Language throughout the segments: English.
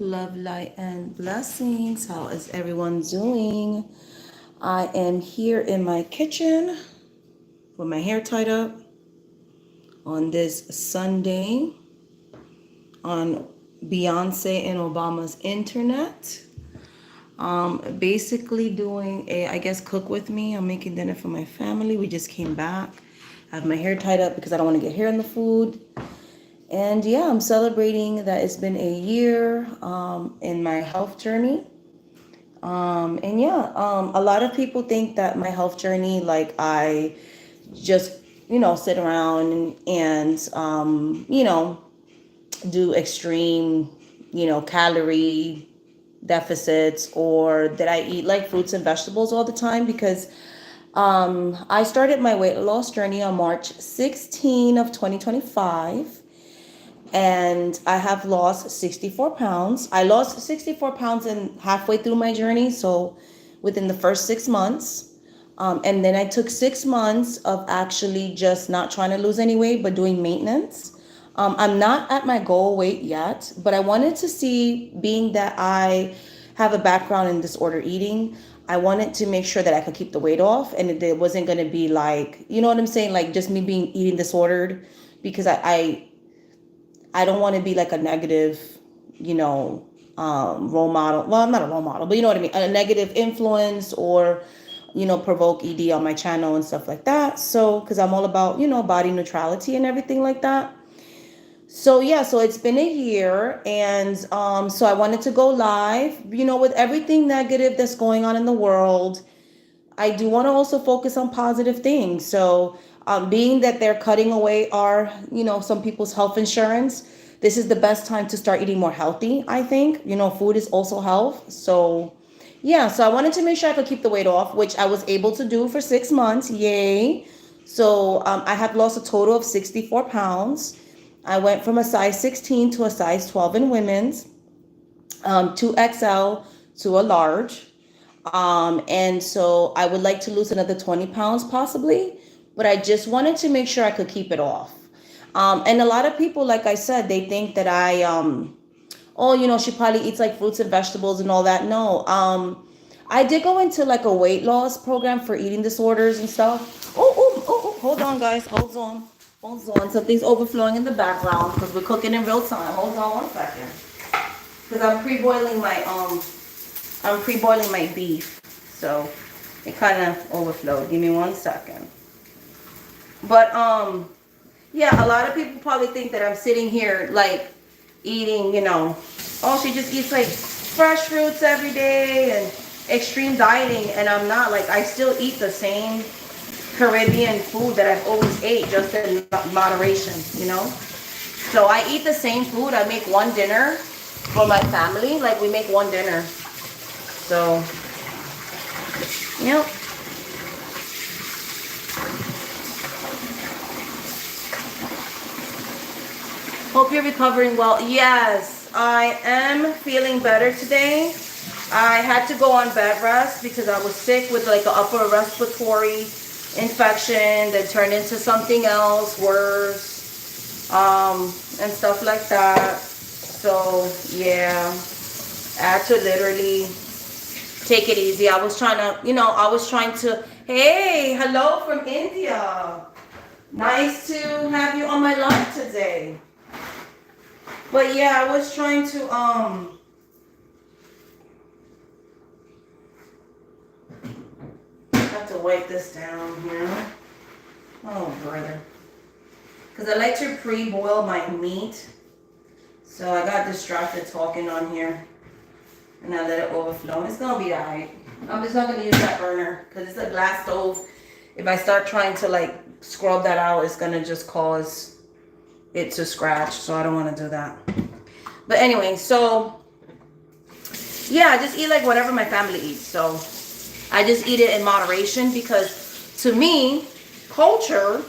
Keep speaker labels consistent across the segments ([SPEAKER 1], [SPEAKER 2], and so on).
[SPEAKER 1] Love, light, and blessings. How is everyone doing? I am here in my kitchen with my hair tied up on this Sunday on Beyonce and Obama's internet. Basically doing I guess, cook with me. I'm making dinner for my family. We just came back. I have my hair tied up because I don't want to get hair in the food. And yeah, I'm celebrating that it's been a year in my health journey. A lot of people think that my health journey, like I just, sit around and do extreme, calorie deficits, or that I eat like fruits and vegetables all the time because I started my weight loss journey on March 16 of 2025, and I have lost 64 pounds. I lost 64 pounds in halfway through my journey, so within the first 6 months. And then I took 6 months of actually just not trying to lose any weight, but doing maintenance. I'm not at my goal weight yet, but I wanted to see, being that I have a background in disorder eating, I wanted to make sure that I could keep the weight off, and it wasn't going to be like, you know what I'm saying, like just me being eating disordered, because I don't want to be like a negative, role model. Well, I'm not a role model, but you know what I mean? A negative influence, or, provoke ED on my channel and stuff like that. So, because I'm all about, body neutrality and everything like that. So yeah, so it's been a year, and so I wanted to go live, with everything negative that's going on in the world. I do want to also focus on positive things. So, being that they're cutting away our, some people's health insurance, this is the best time to start eating more healthy, I think. Food is also health. So, yeah, so I wanted to make sure I could keep the weight off, which I was able to do for 6 months. Yay. So, I have lost a total of 64 pounds. I went from a size 16 to a size 12 in women's, 2XL to a large. And so I would like to lose another 20 pounds possibly, but I just wanted to make sure I could keep it off. And a lot of people, like I said, they think that she probably eats like fruits and vegetables and all that. No, I did go into like a weight loss program for eating disorders and stuff. Hold on, guys. Hold on. Something's overflowing in the background because we're cooking in real time. Hold on 1 second. Because I'm pre-boiling my beef, so it kind of overflowed. Give me 1 second. But yeah, a lot of people probably think that I'm sitting here like eating, she just eats like fresh fruits every day and extreme dieting, and I'm not. Like, I still eat the same Caribbean food that I've always ate, just in moderation, So I eat the same food. I make one dinner for my family. Like, we make one dinner. So, yep. Hope you're recovering well. Yes, I am feeling better today. I had to go on bed rest because I was sick with like an upper respiratory infection that turned into something else worse, and stuff like that. So, yeah, I had to literally take it easy. I was trying to, hey, hello from India. Nice to have you on my live today. But yeah, I was trying to, have to wipe this down here. Oh, brother. Because I like to pre-boil my meat. So I got distracted talking on here. And I let it overflow. It's going to be alright. I'm just not going to use that burner because it's a glass stove. If I start trying to like scrub that out, it's going to just cause it to scratch. So I don't want to do that. But anyway, so yeah, I just eat like whatever my family eats. So I just eat it in moderation because to me, culture,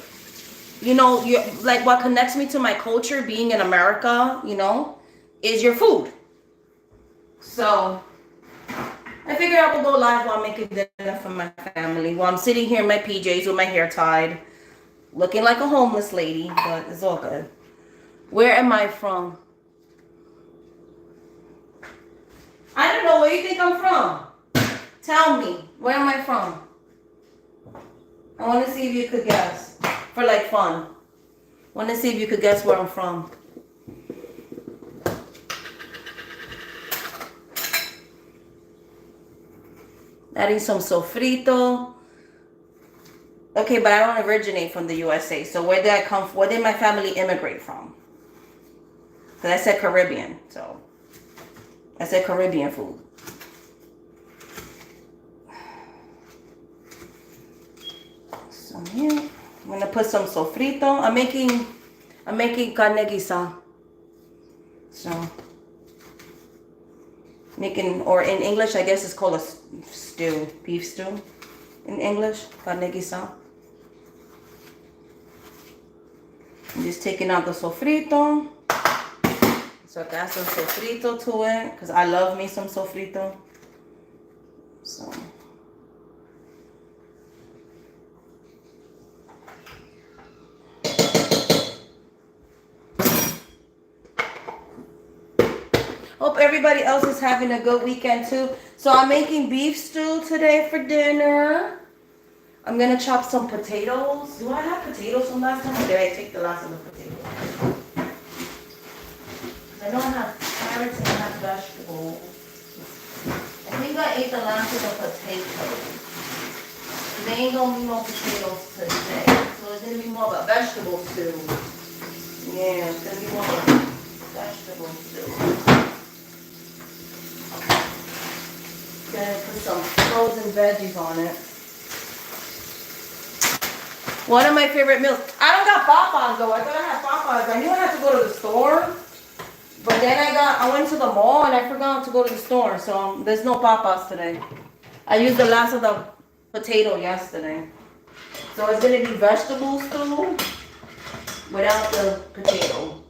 [SPEAKER 1] like what connects me to my culture being in America, is your food. So I figured I would go live while I'm making dinner for my family. While I'm sitting here in my PJs with my hair tied, looking like a homeless lady, but it's all good. Where am I from? Where you think I'm from? Tell me. Where am I from? I want to see if you could guess. For like fun. I want to see if you could guess where I'm from. Adding some sofrito. Okay, but I don't originate from the USA. So where did I come from? Where did my family immigrate from? Because I said Caribbean. So I said Caribbean food. So here, I'm gonna put some sofrito. I'm making carne guisada. So making, or in English, I guess it's called a stew, beef stew. In English, carne guisada. I'm just taking out the sofrito. So I got some sofrito to it, because I love me some sofrito. So. Hope everybody else is having a good weekend too. So I'm making beef stew today for dinner. I'm gonna chop some potatoes. Do I have potatoes from last time, or did I take the last of the potatoes? I know I have carrots and I have vegetables. I think I ate the last of the potatoes. There ain't gonna be no potatoes today. So it's gonna be more of a vegetable stew. Yeah, it's gonna be more of a vegetable stew. Gonna put some frozen veggies on it. One of my favorite meals. I don't got Popeyes though. I thought I had Popeyes. I knew I had to go to the store. But then I went to the mall and I forgot to go to the store. So there's no Popeyes today. I used the last of the potato yesterday. So it's gonna be vegetable stew without the potato.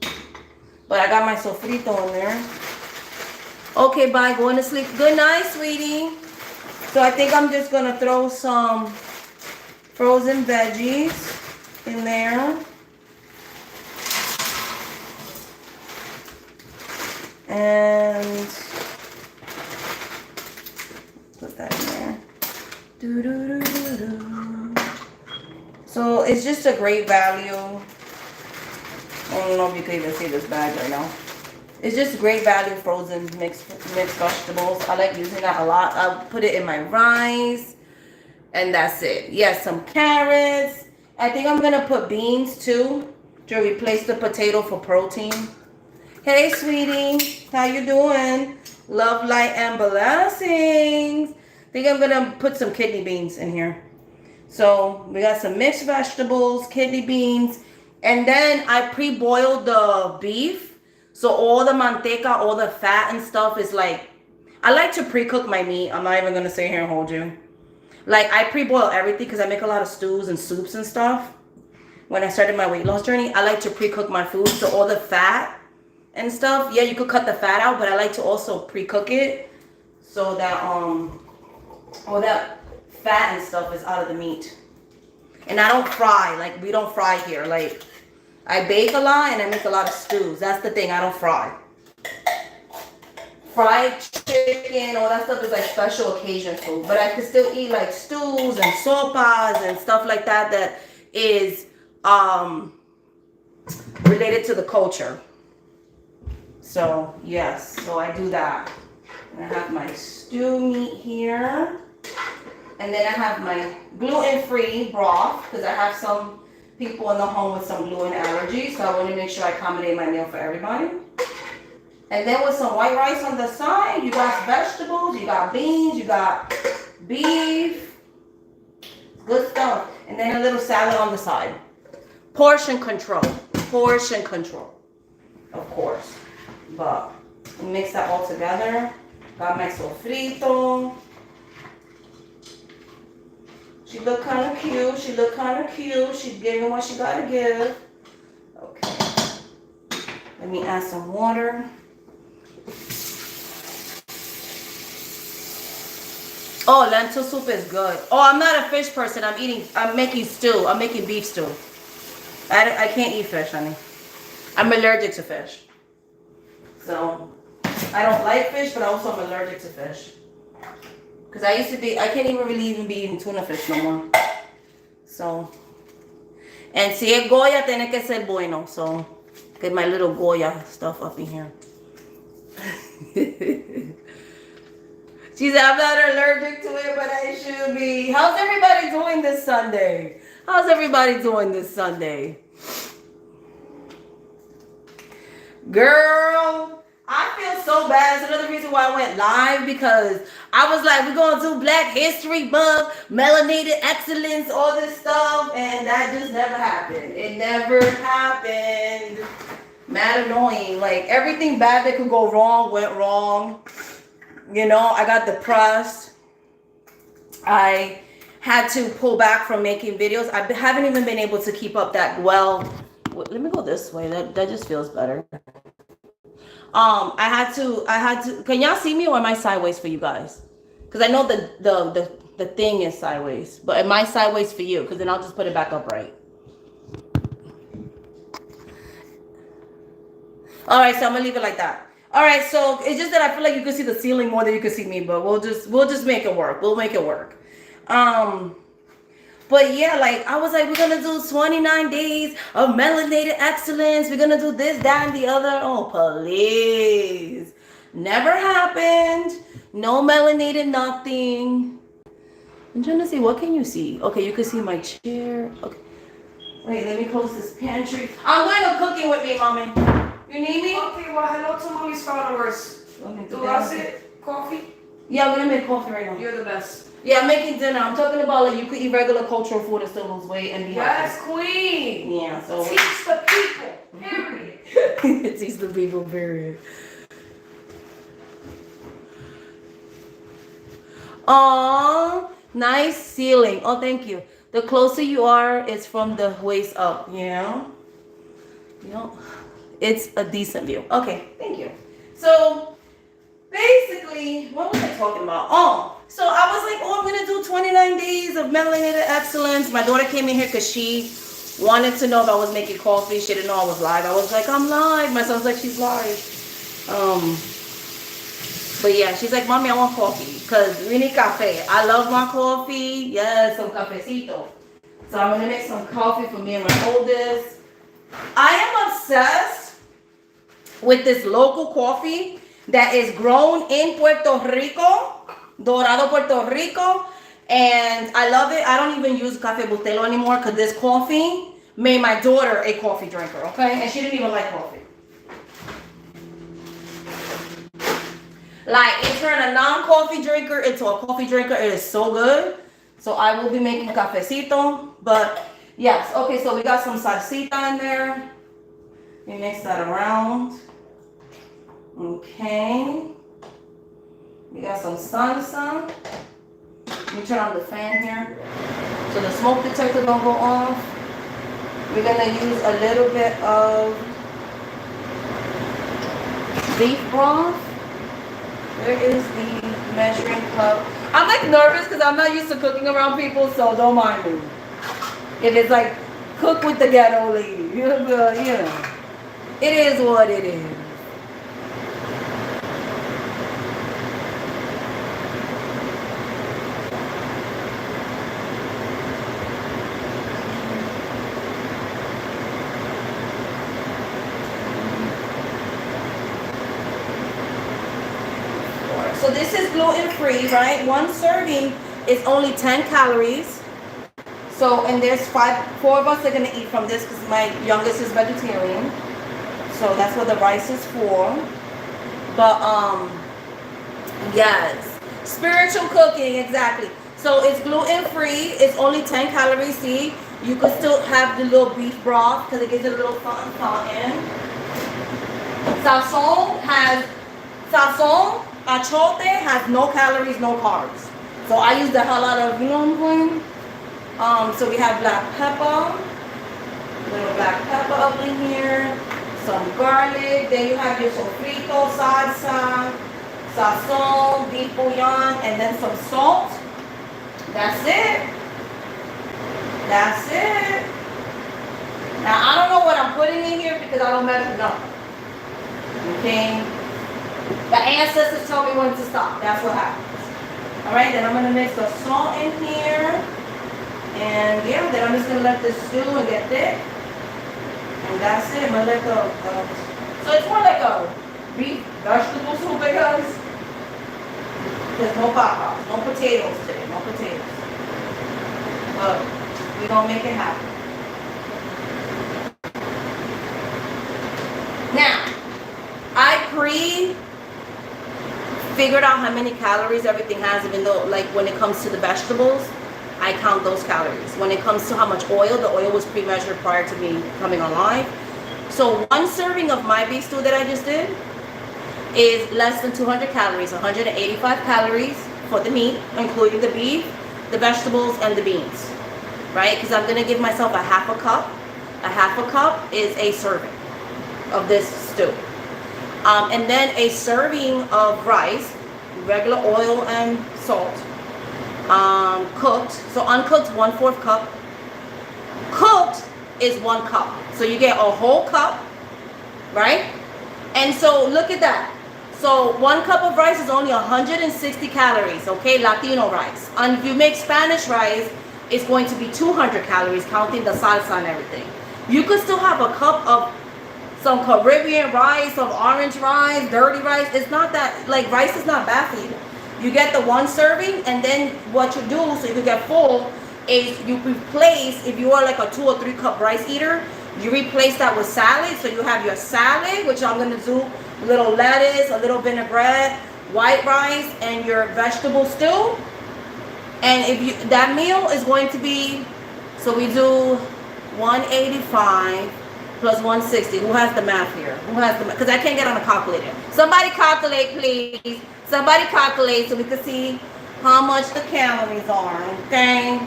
[SPEAKER 1] But I got my sofrito in there. Okay, bye. Going to sleep. Good night, sweetie. So I think I'm just going to throw some frozen veggies in there. And put that in there. Doo-doo-doo-doo-doo. So it's just a great value. I don't know if you can even see this bag right now. It's just great value frozen mixed vegetables. I like using that a lot. I'll put it in my rice. And that's it. Yes, some carrots. I think I'm going to put beans too to replace the potato for protein. Hey, sweetie. How you doing? Love, light, and blessings. I think I'm going to put some kidney beans in here. So we got some mixed vegetables, kidney beans. And then I pre-boiled the beef. So all the manteca, all the fat and stuff is like, I like to pre-cook my meat. I'm not even going to sit here and hold you. Like, I pre-boil everything because I make a lot of stews and soups and stuff. When I started my weight loss journey, I like to pre-cook my food. So all the fat and stuff, yeah, you could cut the fat out, but I like to also pre-cook it so that all that fat and stuff is out of the meat. And I don't fry. Like, we don't fry here. Like, I bake a lot and I make a lot of stews. That's the thing. I don't fry. Fried chicken, all that stuff is like special occasion food. But I can still eat like stews and sopas and stuff like that that is related to the culture. So, yes. So I do that. And I have my stew meat here. And then I have my gluten-free broth because I have some people in the home with some gluten allergies, so I want to make sure I accommodate my meal for everybody. And then with some white rice on the side, you got vegetables, you got beans, you got beef, good stuff. And then a little salad on the side. Portion control, of course. But mix that all together. Got my sofrito. She look kind of cute. She's giving what she got to give. Okay. Let me add some water. Oh, lentil soup is good. Oh, I'm not a fish person. I'm making stew. I'm making beef stew. I can't eat fish, honey. I'm allergic to fish. So, I don't like fish, but also I'm allergic to fish. Because I can't even really even be eating tuna fish no more. So, and si es Goya, tiene que ser bueno. So, get my little Goya stuff up in here. She said, I'm not allergic to it, but I should be. How's everybody doing this Sunday? How's everybody doing this Sunday? Girl, I feel so bad. It's another reason why I went live, because I was like, we're going to do Black History Month, melanated excellence, all this stuff, and that just never happened. It never happened. Mad annoying. Like, everything bad that could go wrong went wrong. You know, I got depressed. I had to pull back from making videos. I haven't even been able to keep up that well. Let me go this way. That just feels better. I had to, can y'all see me, or am I sideways for you guys? Because I know the thing is sideways, but am I sideways for you? Because then I'll just put it back upright. All right, so I'm gonna leave it like that. All right, so it's just that I feel like you can see the ceiling more than you can see me, but we'll just make it work. We'll make it work. But yeah, like I was like, we're gonna do 29 days of melanated excellence. We're gonna do this, that, and the other. Oh, please. Never happened. No melanated nothing. I'm trying to see, what can you see? Okay, you can see my chair. Okay. Wait, let me close this pantry. I'm going to cooking with me, mommy. You need me?
[SPEAKER 2] Okay, well, hello to mommy's followers. Do I sit coffee?
[SPEAKER 1] Yeah, I'm gonna make coffee right now.
[SPEAKER 2] You're the best.
[SPEAKER 1] Yeah, I'm making dinner. I'm talking about like you could eat regular cultural food and still lose weight and be
[SPEAKER 2] Yes,
[SPEAKER 1] healthy.
[SPEAKER 2] queen.
[SPEAKER 1] Yeah, so
[SPEAKER 2] Teach the people. Period.
[SPEAKER 1] teach the people, period. Oh, nice ceiling. Oh, thank you. The closer you are, it's from the waist up. Yeah. You know, it's a decent view. Okay, thank you. So basically, what was I talking about? Oh, so I was like, I'm gonna do 29 days of melanated excellence. My daughter came in here because she wanted to know if I was making coffee. She didn't know I was live. I was like, I'm live. My son's like, she's live. But yeah, she's like, Mommy, I want coffee because we need cafe. I love my coffee. Yes, some cafecito. So I'm gonna make some coffee for me and my oldest. I am obsessed with this local coffee that is grown in Puerto Rico, Dorado, Puerto Rico, and I love it. I don't even use Café Bustelo anymore because this coffee made my daughter a coffee drinker, okay? And she didn't even like coffee. Like, it turned a non-coffee drinker into a coffee drinker. It is so good. So I will be making cafecito, but yes. Okay, so we got some salsita in there. We mix that around. Okay. We got some salsa. Let me turn on the fan here. So the smoke detector don't go off. We're gonna use a little bit of beef broth. Where is the measuring cup? I'm like nervous because I'm not used to cooking around people, so don't mind me. If it's like cook with the ghetto lady, you know, it is what it is. So this is gluten-free, right? One serving is only 10 calories. So, and there's 4 of us are gonna eat from this because my youngest is vegetarian. So that's what the rice is for. But, yes. Spiritual cooking, exactly. So it's gluten-free, it's only 10 calories, see? You could still have the little beef broth because it gives it a little fountain. Sazon, achote has no calories, no carbs. So I use the hell out of, you know what I'm saying? So we have black pepper, little black pepper up in here, some garlic, then you have your sofrito, salsa, sazon, beef bouillon, and then some salt. That's it. That's it. Now I don't know what I'm putting in here because I don't mess it up. Okay. The ancestors tell me when to stop. That's what happens. All right, then I'm gonna mix the salt in here. And yeah, then I'm just gonna let this stew and get thick. And that's it. I'm gonna let so it's more like a beef vegetable soup because there's no pop-ups, no potatoes today, no potatoes. But we're gonna make it happen. Now, I figured out how many calories everything has, even though like when it comes to the vegetables, I count those calories. When it comes to how much oil, the oil was pre-measured prior to me coming online. So one serving of my beef stew that I just did is less than 200 calories, 185 calories for the meat, including the beef, the vegetables, and the beans, right? Because I'm gonna give myself a half a cup. A half a cup is a serving of this stew. And then a serving of rice, regular oil and salt, cooked. So uncooked, 1/4 cup. Cooked is 1 cup. So you get a whole cup, right? And so look at that. So 1 cup of rice is only 160 calories, okay? Latino rice. And if you make Spanish rice, it's going to be 200 calories, counting the salsa and everything. You could still have a cup of some Caribbean rice, some orange rice, dirty rice. It's not that, like, rice is not bad for you. You get the 1 serving, and then what you do, so you can get full, is you replace, if you are like a 2 or 3 cup rice eater, you replace that with salad. So you have your salad, which I'm gonna do a little lettuce, a little vinaigrette, white rice, and your vegetable stew. And if you, that meal is going to be, so we do 185 plus 160. Who has the math here? Who has the math? Because I can't get on a calculator. Somebody calculate, please. Somebody calculate so we can see how much the calories are, okay?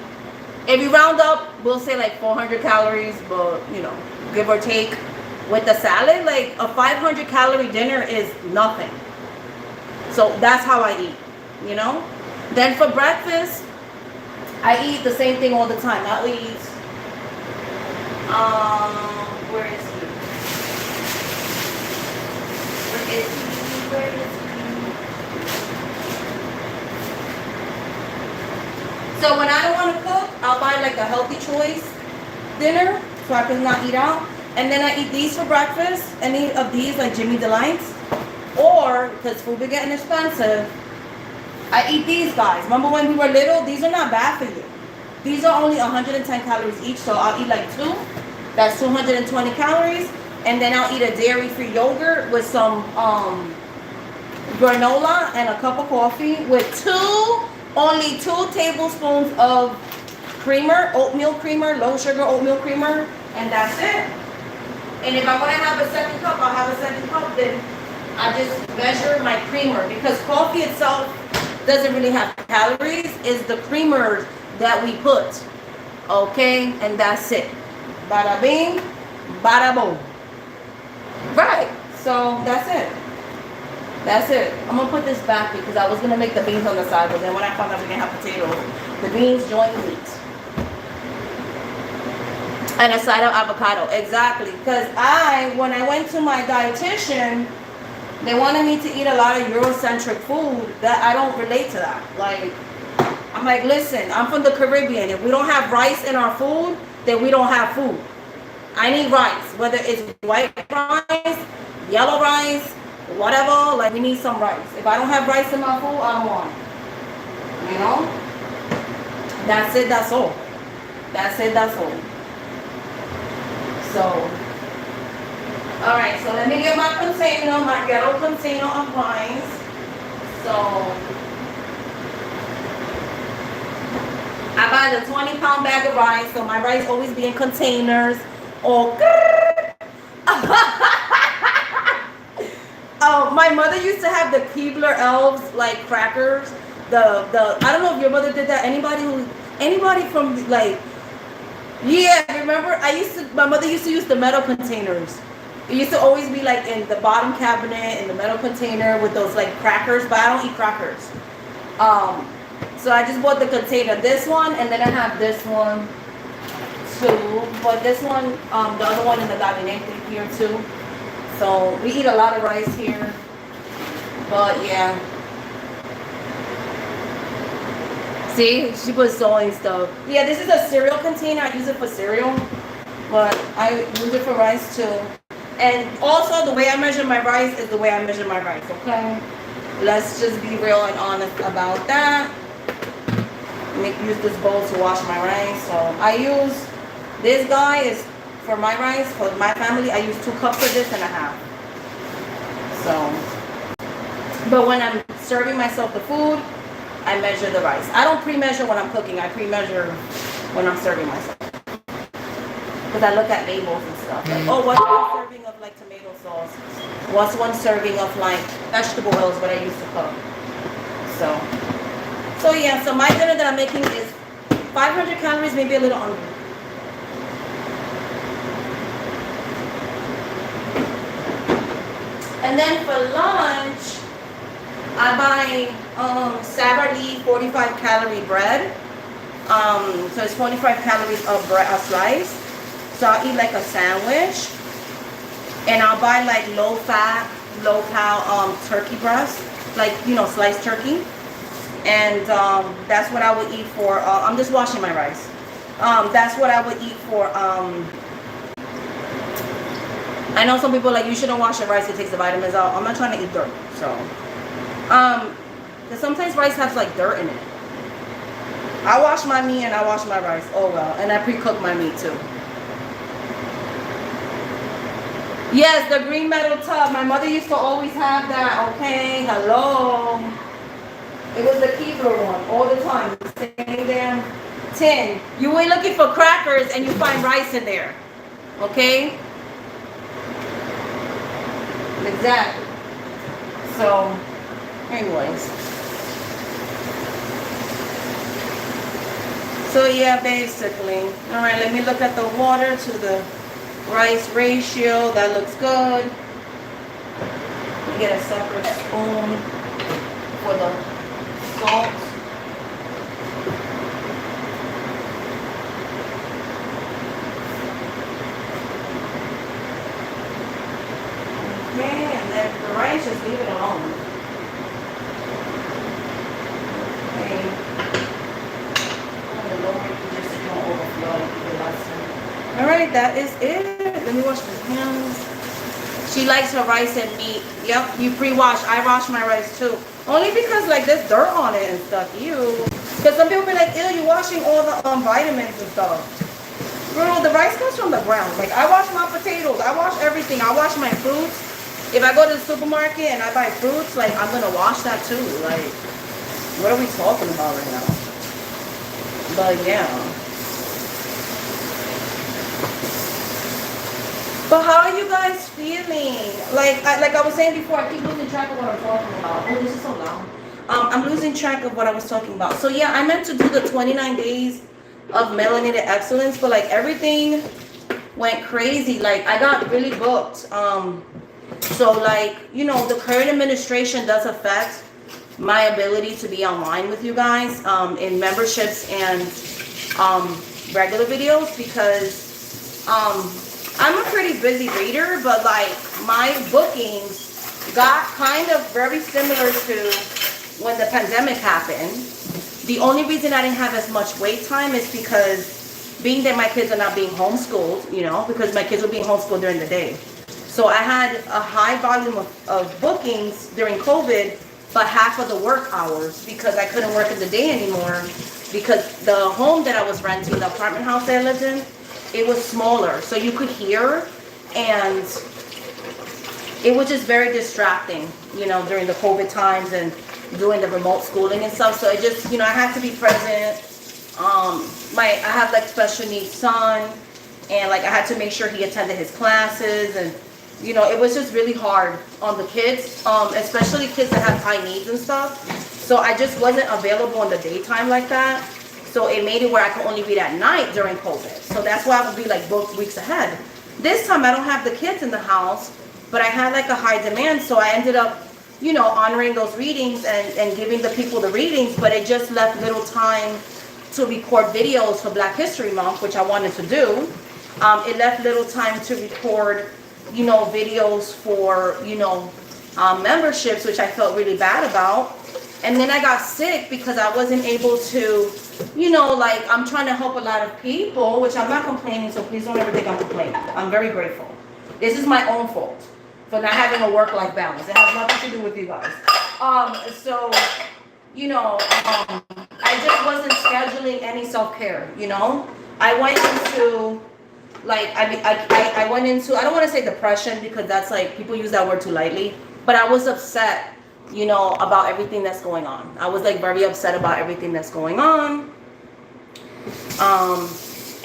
[SPEAKER 1] If you round up, we'll say like 400 calories, but, you know, give or take. With the salad, like a 500 calorie dinner is nothing. So that's how I eat, you know? Then for breakfast, I eat the same thing all the time. I'll eat, where is he? Where is he? So when I don't want to cook, I'll buy like a healthy choice dinner so I can not eat out. And then I eat these for breakfast, any of these like Jimmy Delights. Or, because food be getting expensive, I eat these guys. Remember when we were little? These are not bad for you. These are only 110 calories each, so I'll eat like 2. That's 220 calories. And then I'll eat a dairy-free yogurt with some granola and a cup of coffee with only 2 tablespoons of creamer, oatmeal creamer, low sugar oatmeal creamer, and that's it. And if I want to have a second cup, I'll have a second cup. Then I just measure my creamer, because coffee itself doesn't really have calories. It's the creamers that we put, okay? And that's it. Bada bing, bada boom. Right, so that's it. That's it. I'm gonna put this back because I was gonna make the beans on the side, but then when I found out we didn't have potatoes, the beans join the meat. And a side of avocado, exactly. Because when I went to my dietitian, they wanted me to eat a lot of Eurocentric food that I don't relate to that. Like, I'm like, listen, I'm from the Caribbean. If we don't have rice in our food, then we don't have food. I need rice, whether it's white rice, yellow rice, whatever, like we need some rice. If I don't have rice in my food, I don't want it. You know? That's it, that's all. That's it, that's all. So, alright, so let me get my container, my ghetto container of rice. So, I buy the 20-pound bag of rice, so my rice always be in containers. Oh, my mother used to have the Keebler Elves, like crackers. I don't know if your mother did that. Anybody from like, yeah, remember? My mother used to use the metal containers. It used to always be like in the bottom cabinet in the metal container with those like crackers, but I don't eat crackers. So I just bought the container, this one, and then I have this one too. But this one, the other one in the gabinete here too. So we eat a lot of rice here. But yeah. See, she was sewing stuff. Yeah, this is a cereal container. I use it for cereal, but I use it for rice too. And also, the way I measure my rice is the way I measure my rice. Okay, let's just be real and honest about that. Use this bowl to wash my rice. So I use this guy is for my rice for my family. I use 2 cups of this and a half. So, but when I'm serving myself the food, I measure the rice. I don't pre-measure when I'm cooking. I pre-measure when I'm serving myself. Because I look at labels and stuff. Like, oh, what's one serving of like tomato sauce? What's one serving of like vegetable oils, what I used to cook? So yeah, so my dinner that I'm making is 500 calories, maybe a little under. And then for lunch, I buy Savory 45 calorie bread. So it's 45 calories of bread, a slice. So I'll eat like a sandwich. And I'll buy like low fat, low cal turkey breast, like, you know, sliced turkey. And that's what I would eat for, I'm just washing my rice. That's what I would eat for, I know some people are like, you shouldn't wash your rice, it takes the vitamins out. I'm not trying to eat dirt, so. Because sometimes rice has like dirt in it. I wash my meat and I wash my rice, oh well. And I pre-cook my meat too. Yes, the green metal tub. My mother used to always have that, okay, hello. It was the Keebler one, all the time. Same damn tin. You ain't looking for crackers and you find rice in there, okay? Exactly. So, anyways. So yeah, basically. All right, let me look at the water to the rice ratio. That looks good. Let me get a separate spoon for the salt. Okay, and then the rice, just leave it alone. Okay. Alright, that is it. Let me wash my hands. She likes her rice and meat. Yep, you pre-wash. I wash my rice too. Only because like there's dirt on it and stuff. Ew. Because some people be like, ew, you're washing all the vitamins and stuff. Bro, the rice comes from the ground. Like I wash my potatoes. I wash everything. I wash my fruits. If I go to the supermarket and I buy fruits, like I'm gonna wash that too. Like, what are we talking about right now? But yeah. But how are you guys feeling? Like I was saying before, I keep losing track of what I'm talking about. Oh, this is so loud. I'm losing track of what I was talking about. So yeah, I meant to do the 29 days of melanated excellence, but like everything went crazy. Like I got really booked. So like, you know, the current administration does affect my ability to be online with you guys in memberships and regular videos because I'm a pretty busy reader, but like my bookings got kind of very similar to when the pandemic happened. The only reason I didn't have as much wait time is because being that my kids are not being homeschooled, you know, because my kids were being homeschooled during the day. So I had a high volume of bookings during COVID, but half of the work hours because I couldn't work in the day anymore because the home that I was renting, the apartment house that I lived in, it was smaller. So you could hear and it was just very distracting, you know, during the COVID times and doing the remote schooling and stuff. So I just, you know, I had to be present. I have like special needs son and like I had to make sure he attended his classes and you know, it was just really hard on the kids, especially kids that have high needs and stuff. So I just wasn't available in the daytime like that. So it made it where I could only read at night during COVID. So that's why I would be like booked weeks ahead. This time I don't have the kids in the house, but I had like a high demand. So I ended up, you know, honoring those readings and giving the people the readings, but it just left little time to record videos for Black History Month, which I wanted to do. It left little time to record, you know, videos for, you know, memberships, which I felt really bad about. And then I got sick because I wasn't able to, you know, like, I'm trying to help a lot of people, which I'm not complaining, so please don't ever think I'm complaining. I'm very grateful. This is my own fault for not having a work-life balance. It has nothing to do with you guys. So, you know, I just wasn't scheduling any self-care, you know? I went into, like, I went into, I don't want to say depression because that's like, people use that word too lightly, but I was upset, you know, about everything that's going on. I was like very upset about everything that's going on.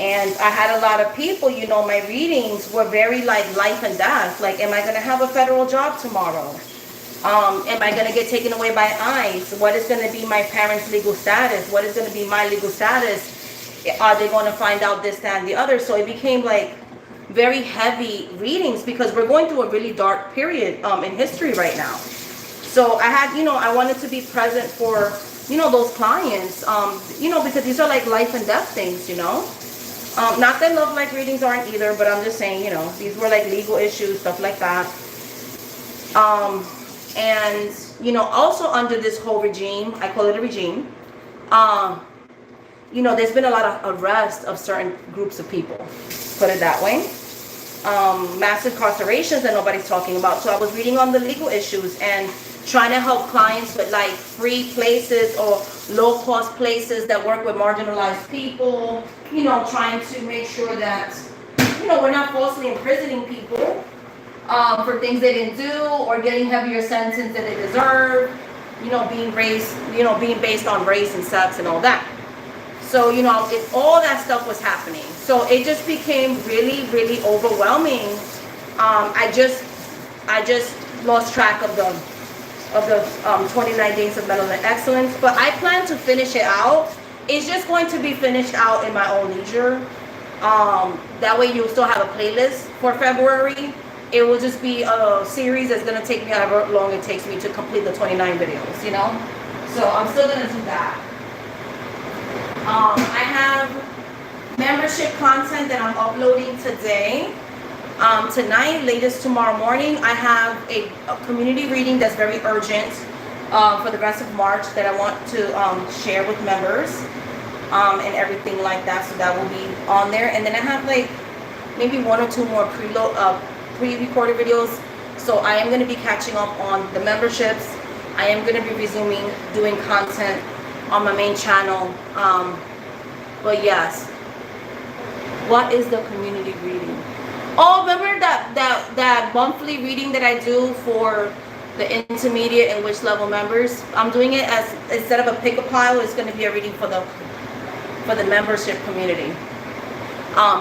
[SPEAKER 1] And I had a lot of people, you know, my readings were very like life and death. Like, am I going to have a federal job tomorrow? Am I going to get taken away by ICE? What is going to be my parents' legal status? What is going to be my legal status? Are they going to find out this, that, and the other? So it became like very heavy readings because we're going through a really dark period in history right now. So I had, you know, I wanted to be present for, you know, those clients, you know, because these are like life and death things, you know. Not that love life readings aren't either, but I'm just saying, you know, these were like legal issues, stuff like that. And, you know, also under this whole regime, I call it a regime, you know, there's been a lot of arrest of certain groups of people, put it that way. Massive incarcerations that nobody's talking about. So I was reading on the legal issues and trying to help clients with like free places or low cost places that work with marginalized people, you know, trying to make sure that, you know, we're not falsely imprisoning people for things they didn't do or getting heavier sentences than they deserve, you know, being based on race and sex and all that. So, you know, all that stuff was happening. So it just became really, really overwhelming. I just lost track of the 29 days of melanin excellence, but I plan to finish it out. It's just going to be finished out in my own leisure. That way you'll still have a playlist for February. It will just be a series that's going to take me however long it takes me to complete the 29 videos, you know? So I'm still going to do that. I have membership content that I'm uploading today. Tonight, latest tomorrow morning, I have a community reading that's very urgent for the rest of March that I want to share with members and everything like that. So that will be on there. And then I have like maybe one or two more pre-recorded videos. So I am going to be catching up on the memberships. I am going to be resuming doing content on my main channel. But yes, what is the community reading? Oh, remember that monthly reading that I do for the intermediate and witch level members? I'm doing it as, instead of a pick a pile, it's going to be a reading for the membership community.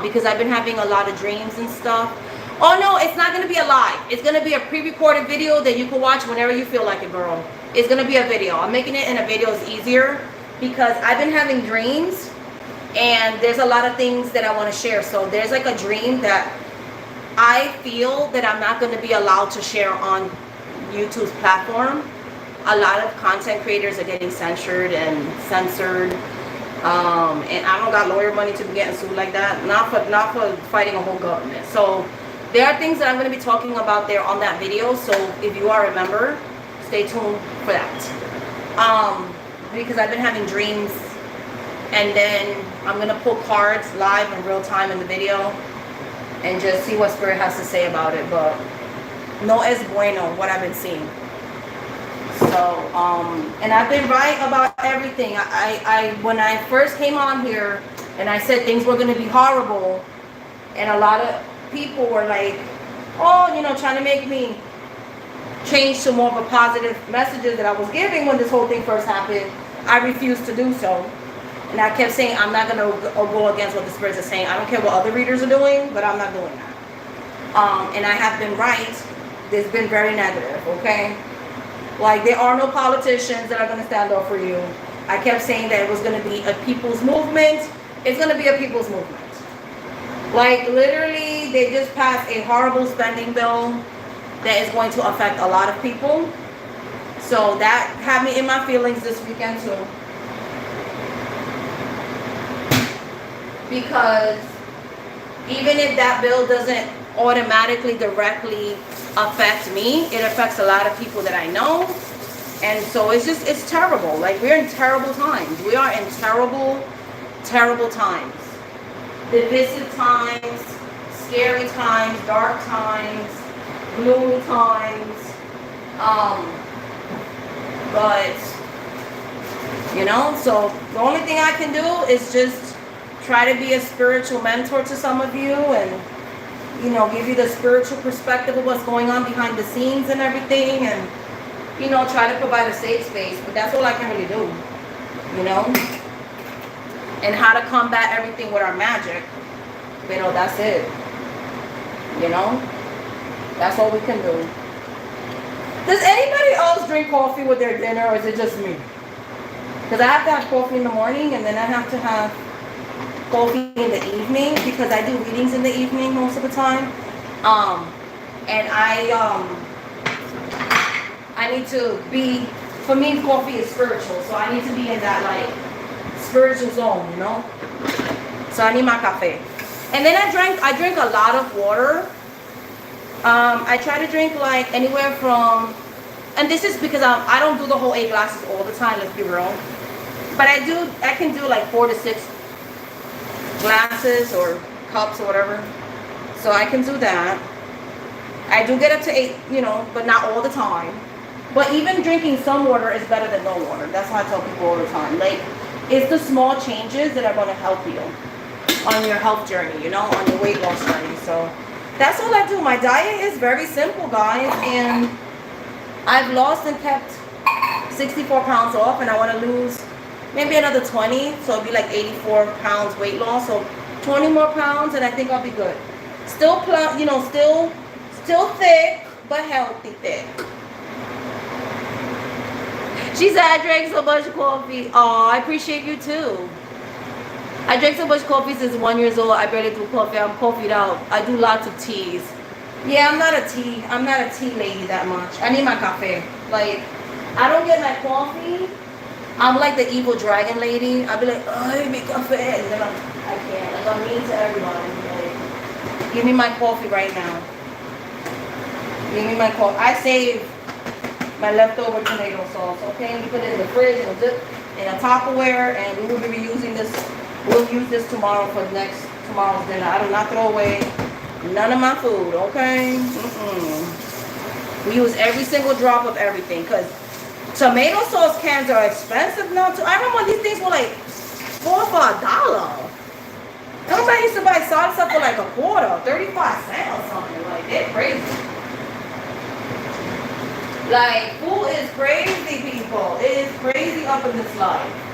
[SPEAKER 1] Because I've been having a lot of dreams and stuff. Oh no, it's not going to be a live. It's going to be a pre-recorded video that you can watch whenever you feel like it, girl. It's going to be a video. I'm making it in a video is easier because I've been having dreams and there's a lot of things that I want to share. So there's like a dream that I feel that I'm not going to be allowed to share on YouTube's platform. A lot of content creators are getting censored and censored. And I don't got lawyer money to be getting sued like that. Not for fighting a whole government. So there are things that I'm going to be talking about there on that video. So if you are a member, stay tuned for that. Because I've been having dreams. And then I'm going to pull cards live in real time in the video. And just see what Spirit has to say about it. But no es bueno, what I've been seeing. So, and I've been right about everything. When I first came on here and I said things were going to be horrible, and a lot of people were like, oh, you know, trying to make me change to more of a positive messages that I was giving when this whole thing first happened, I refused to do so. And I kept saying, I'm not going to go against what the spirits are saying. I don't care what other readers are doing, but I'm not doing that. And I have been right. It's been very negative, okay? Like, there are no politicians that are going to stand up for you. I kept saying that it was going to be a people's movement. It's going to be a people's movement. Like, literally, they just passed a horrible spending bill that is going to affect a lot of people. So that had me in my feelings this weekend, too. Because even if that bill doesn't automatically directly affect me. It affects a lot of people that I know. And so it's terrible. Like, we're in terrible times. We are in terrible, terrible times. Divisive times, scary times, dark times, gloomy times. But, you know, so the only thing I can do is just try to be a spiritual mentor to some of you and, you know, give you the spiritual perspective of what's going on behind the scenes and everything, and, you know, try to provide a safe space. But that's all I can really do, you know, and how to combat everything with our magic. You know, that's it, you know, that's all we can do. Does anybody else drink coffee with their dinner, or is it just me? Because I have to have coffee in the morning, and then I have to have coffee in the evening, because I do readings in the evening most of the time. And I need to be, for me, coffee is spiritual, so I need to be in that, like, spiritual zone, you know? So I need my cafe. And then I drink a lot of water. I try to drink like anywhere from, and this is because I don't do the whole 8 glasses all the time, let's be real. But I can do like 4 to 6 glasses or cups or whatever. So I can do that. I do get up to 8, you know, but not all the time. But even drinking some water is better than no water. That's how I tell people all the time. Like, it's the small changes that are going to help you on your health journey, you know, on your weight loss journey. So that's all I do. My diet is very simple, guys, and I've lost and kept 64 pounds off, and I want to lose maybe another 20, so it'll be like 84 pounds weight loss. So 20 more pounds, and I think I'll be good. Still, you know, still thick, but healthy thick. She said, I drank so much coffee. Oh, I appreciate you too. I drank so much coffee since 1 year old. I barely do coffee. I'm coffeeed out. I do lots of teas. Yeah, I'm not a tea lady that much. I need my cafe. Like, I don't get my coffee. I'm like the evil dragon lady. I'll be like, oh, give me cafe. And then I can't. Like, I'm mean to everybody. Like, give me my coffee right now. Give me my coffee. I save my leftover tomato sauce, okay? We put it in the fridge and dip in a Tupperware, and we will be reusing this. We'll use this tomorrow for tomorrow's dinner. I do not throw away none of my food, okay? We use every single drop of everything, because tomato sauce cans are expensive now too. I remember when these things were like $4 for $1. Everybody used to buy salsa for like a quarter, 35 cents or something. Like, they're crazy. Like, food is crazy, people. It is crazy up in this life.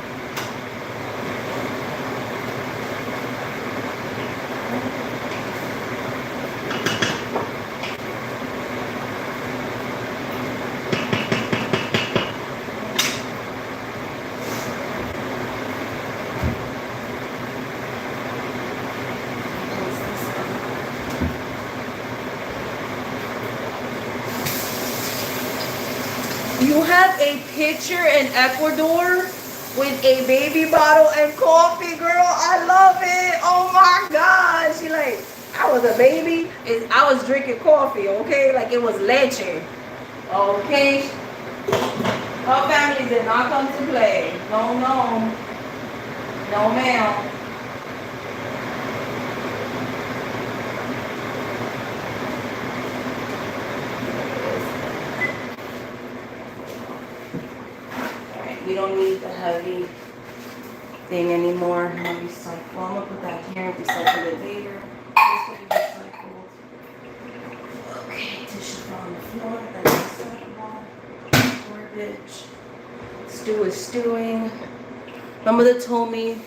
[SPEAKER 1] You have a picture in Ecuador with a baby bottle and coffee, girl. I love it. Oh my God. She like, I was a baby. I was drinking coffee, okay? Like, it was leche. Okay? Her family did not come to play. No, no. No, ma'am. We don't need the heavy thing anymore. I'm gonna recycle. Well, I'm gonna put that here and recycle it later. This will be recycled. Okay, tissue on the floor. That's recyclable. Garbage. Stew is stewing. My mother told me,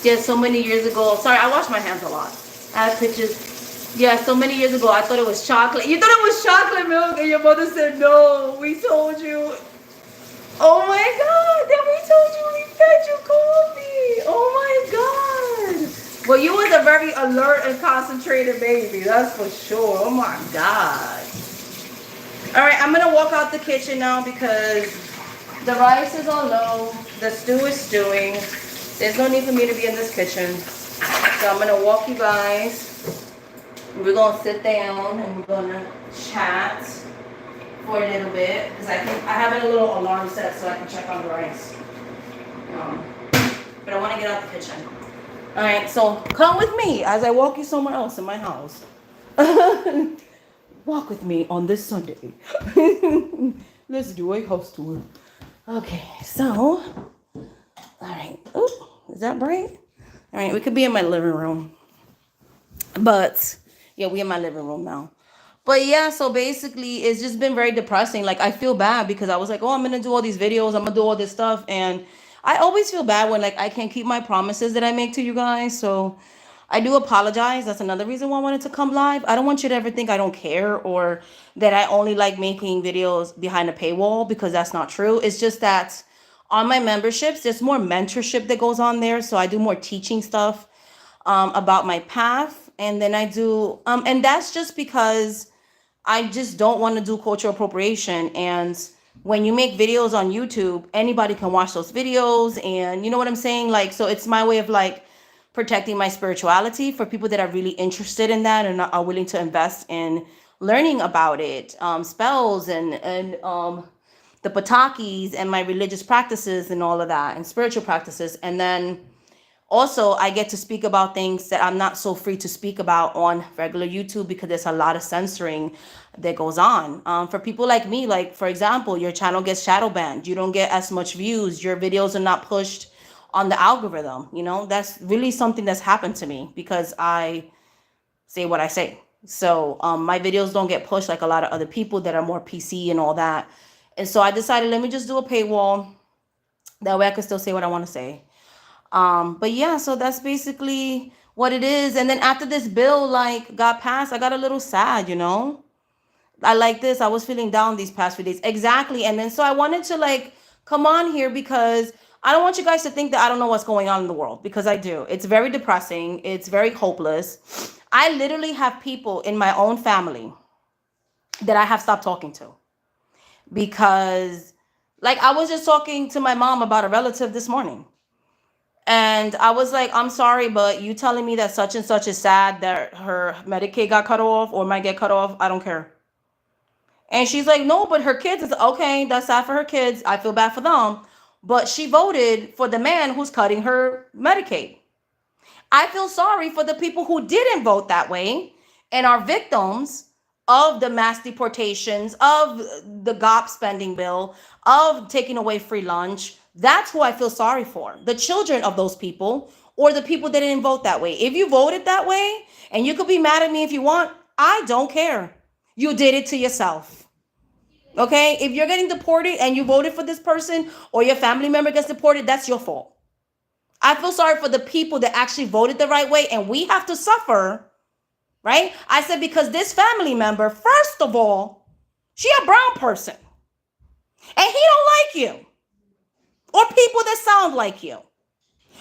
[SPEAKER 1] yeah, so many years ago. Sorry, I wash my hands a lot. I have pictures. Yeah, so many years ago, I thought it was chocolate. You thought it was chocolate milk, and your mother said, no, we told you. Oh my God, then we told you we fed you coffee. Oh my God. Well, you was a very alert and concentrated baby, that's for sure. Oh my God. All right, I'm gonna walk out the kitchen now because the rice is on low, the stew is stewing. There's no need for me to be in this kitchen. So I'm gonna walk you guys We're gonna sit down and we're gonna chat for a little bit because I have a little alarm set so I can check on the rice. But I want to get out the kitchen. All right, so come with me as I walk you somewhere else in my house. Walk with me on this Sunday. Let's do a house tour. Okay, so, all right. Oh, is that bright? All right, we could be in my living room. But, yeah, we in my living room now. But yeah, so basically it's just been very depressing. Like I feel bad because I was like, oh, I'm gonna do all these videos, I'm gonna do all this stuff, and I always feel bad when like I can't keep my promises that I make to you guys. So I do apologize. That's another reason why I wanted to come live. I don't want you to ever think I don't care or that I only like making videos behind a paywall because that's not true. It's just that on my memberships, there's more mentorship that goes on there. So I do more teaching stuff about my path. And then I do, and that's just because I just don't want to do cultural appropriation. And when you make videos on YouTube, anybody can watch those videos. And you know what I'm saying? Like, so it's my way of like protecting my spirituality for people that are really interested in that and are willing to invest in learning about it, spells and the patakis and my religious practices and all of that and spiritual practices. And then also, I get to speak about things that I'm not so free to speak about on regular YouTube because there's a lot of censoring that goes on. For people like me, like, for example, your channel gets shadow banned. You don't get as much views. Your videos are not pushed on the algorithm. You know, that's really something that's happened to me because I say what I say. So my videos don't get pushed like a lot of other people that are more PC and all that. And so I decided, let me just do a paywall. That way I can still say what I want to say. But yeah, so that's basically what it is. And then after this bill like got passed, I got a little sad, you know. I was feeling down these past few days. Exactly. And then so I wanted to like come on here because I don't want you guys to think that I don't know what's going on in the world because I do. It's very depressing. It's very hopeless. I literally have people in my own family that I have stopped talking to because like I was just talking to my mom about a relative this morning. And I was like, I'm sorry, but you telling me that such and such is sad that her Medicaid got cut off or might get cut off. I don't care. And she's like, no, but her kids is okay. That's sad for her kids. I feel bad for them. But she voted for the man who's cutting her Medicaid. I feel sorry for the people who didn't vote that way and are victims of the mass deportations, of the GOP spending bill, of taking away free lunch. That's who I feel sorry for. The children of those people or the people that didn't vote that way. If you voted that way, and you could be mad at me if you want, I don't care. You did it to yourself. Okay? If you're getting deported and you voted for this person or your family member gets deported, that's your fault. I feel sorry for the people that actually voted the right way and we have to suffer, right? I said because this family member, first of all, she a brown person and he don't like you or people that sound like you.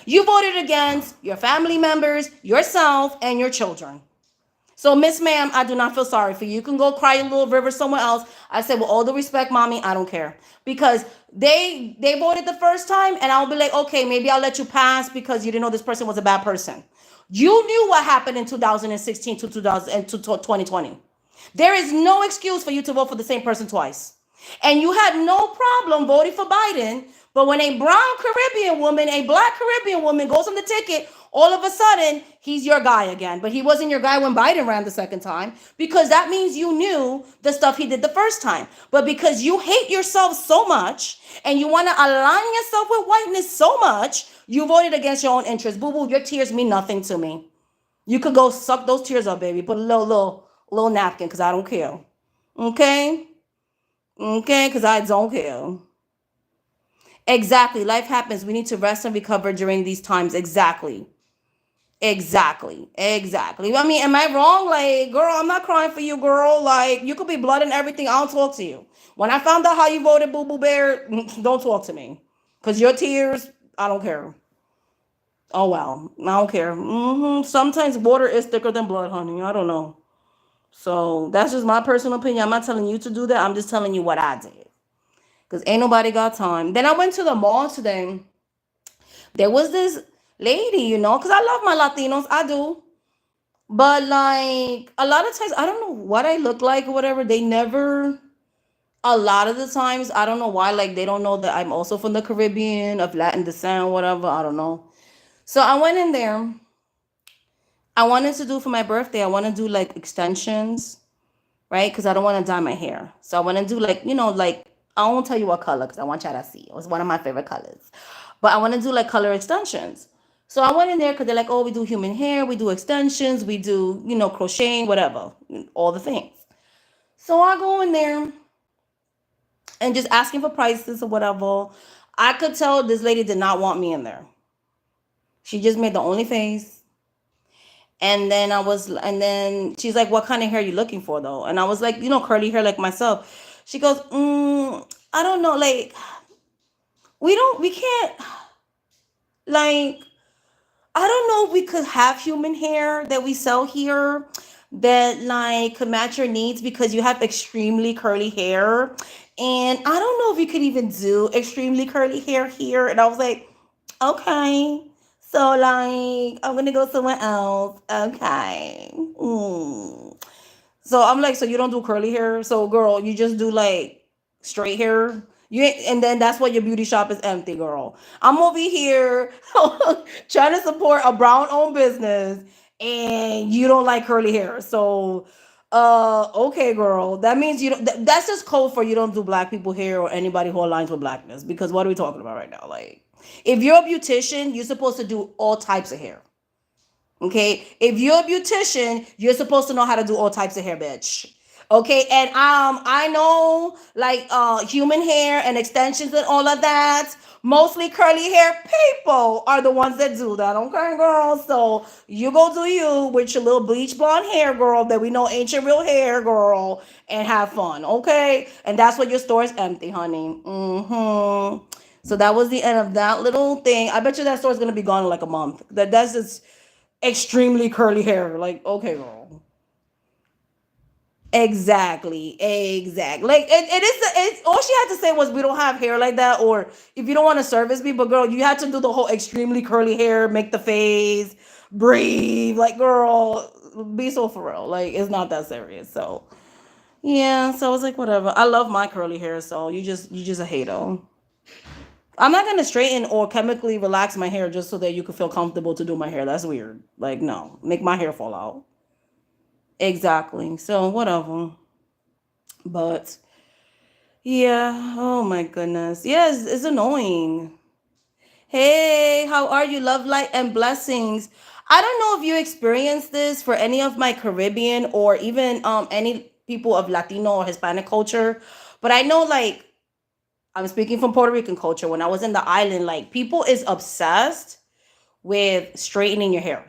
[SPEAKER 1] You voted against your family members, yourself, and your children. So, Miss Ma'am, I do not feel sorry for you. You can go cry a little river somewhere else. I said, with all due respect, mommy, I don't care. Because they voted the first time, and I'll be like, okay, maybe I'll let you pass because you didn't know this person was a bad person. You knew what happened in 2016 to 2020. There is no excuse for you to vote for the same person twice. And you had no problem voting for Biden. But when a brown Caribbean woman, a black Caribbean woman goes on the ticket, all of a sudden, he's your guy again. But he wasn't your guy when Biden ran the second time because that means you knew the stuff he did the first time. But because you hate yourself so much and you want to align yourself with whiteness so much, you voted against your own interests. Boo-boo, your tears mean nothing to me. You could go suck those tears up, baby. Put a little napkin because I don't care. Okay? Okay? Because I don't care. Exactly. Life happens. We need to rest and recover during these times. Exactly. I mean, am I wrong? Like, girl, I'm not crying for you, girl. Like, you could be blood and everything. I don't talk to you. When I found out how you voted, Boo Boo Bear, don't talk to me. Because your tears, I don't care. Oh, well. I don't care. Sometimes water is thicker than blood, honey. I don't know. So, that's just my personal opinion. I'm not telling you to do that. I'm just telling you what I did. Because ain't nobody got time. Then I went to the mall today. There was this lady, you know, because I love my Latinos. I do. But like a lot of times, I don't know what I look like or whatever. They never. A lot of the times, I don't know why. Like they don't know that I'm also from the Caribbean of Latin descent, whatever. I don't know. So I went in there. I wanted to do for my birthday. I want to do like extensions, right? Because I don't want to dye my hair. So I want to do like like I won't tell you what color because I want y'all to see. It was one of my favorite colors, but I want to do like color extensions. So I went in there because they're like, oh, we do human hair, we do extensions, we do crocheting, whatever, all the things. So I go in there and just asking for prices or whatever. I could tell this lady did not want me in there. She just made the only face. And then she's like, what kind of hair are you looking for though? And I was like, curly hair like myself. She goes, I don't know, like, we can't, like, I don't know if we could have human hair that we sell here that like could match your needs because you have extremely curly hair. And I don't know if you could even do extremely curly hair here. And I was like, okay. So like I'm gonna go somewhere else. Okay. So I'm like, so you don't do curly hair? So girl, you just do like straight hair? And then that's why your beauty shop is empty, girl. I'm over here trying to support a brown owned business and you don't like curly hair. So okay, girl. That means you don't that's just code for you don't do black people hair or anybody who aligns with blackness. Because what are we talking about right now? Like if you're a beautician, you're supposed to do all types of hair. Okay, if you're a beautician, you're supposed to know how to do all types of hair, bitch. Okay, and I know like human hair and extensions and all of that. Mostly curly hair people are the ones that do that. Okay, girl. So you go do you with your little bleach blonde hair, girl, that we know ain't your real hair, girl, and have fun. Okay, and that's what your store is empty, honey. So that was the end of that little thing. I bet you that store is gonna be gone in like a month. That's just extremely curly hair. Like, okay, girl. Exactly. Exactly. Like it's all she had to say was we don't have hair like that, or if you don't want to service me, but girl, you had to do the whole extremely curly hair, make the face, breathe. Like, girl, be so for real. Like, it's not that serious. So yeah, so I was like, whatever. I love my curly hair, so you just a hater. I'm not gonna straighten or chemically relax my hair just so that you could feel comfortable to do my hair. That's weird. Like, no, make my hair fall out. Exactly. So whatever. But yeah. Oh my goodness. Yes, it's annoying. Hey, how are you? Love, light, and blessings. I don't know if you experienced this for any of my Caribbean or even any people of Latino or Hispanic culture, but I know like I'm speaking from Puerto Rican culture. When I was in the island, like people is obsessed with straightening your hair.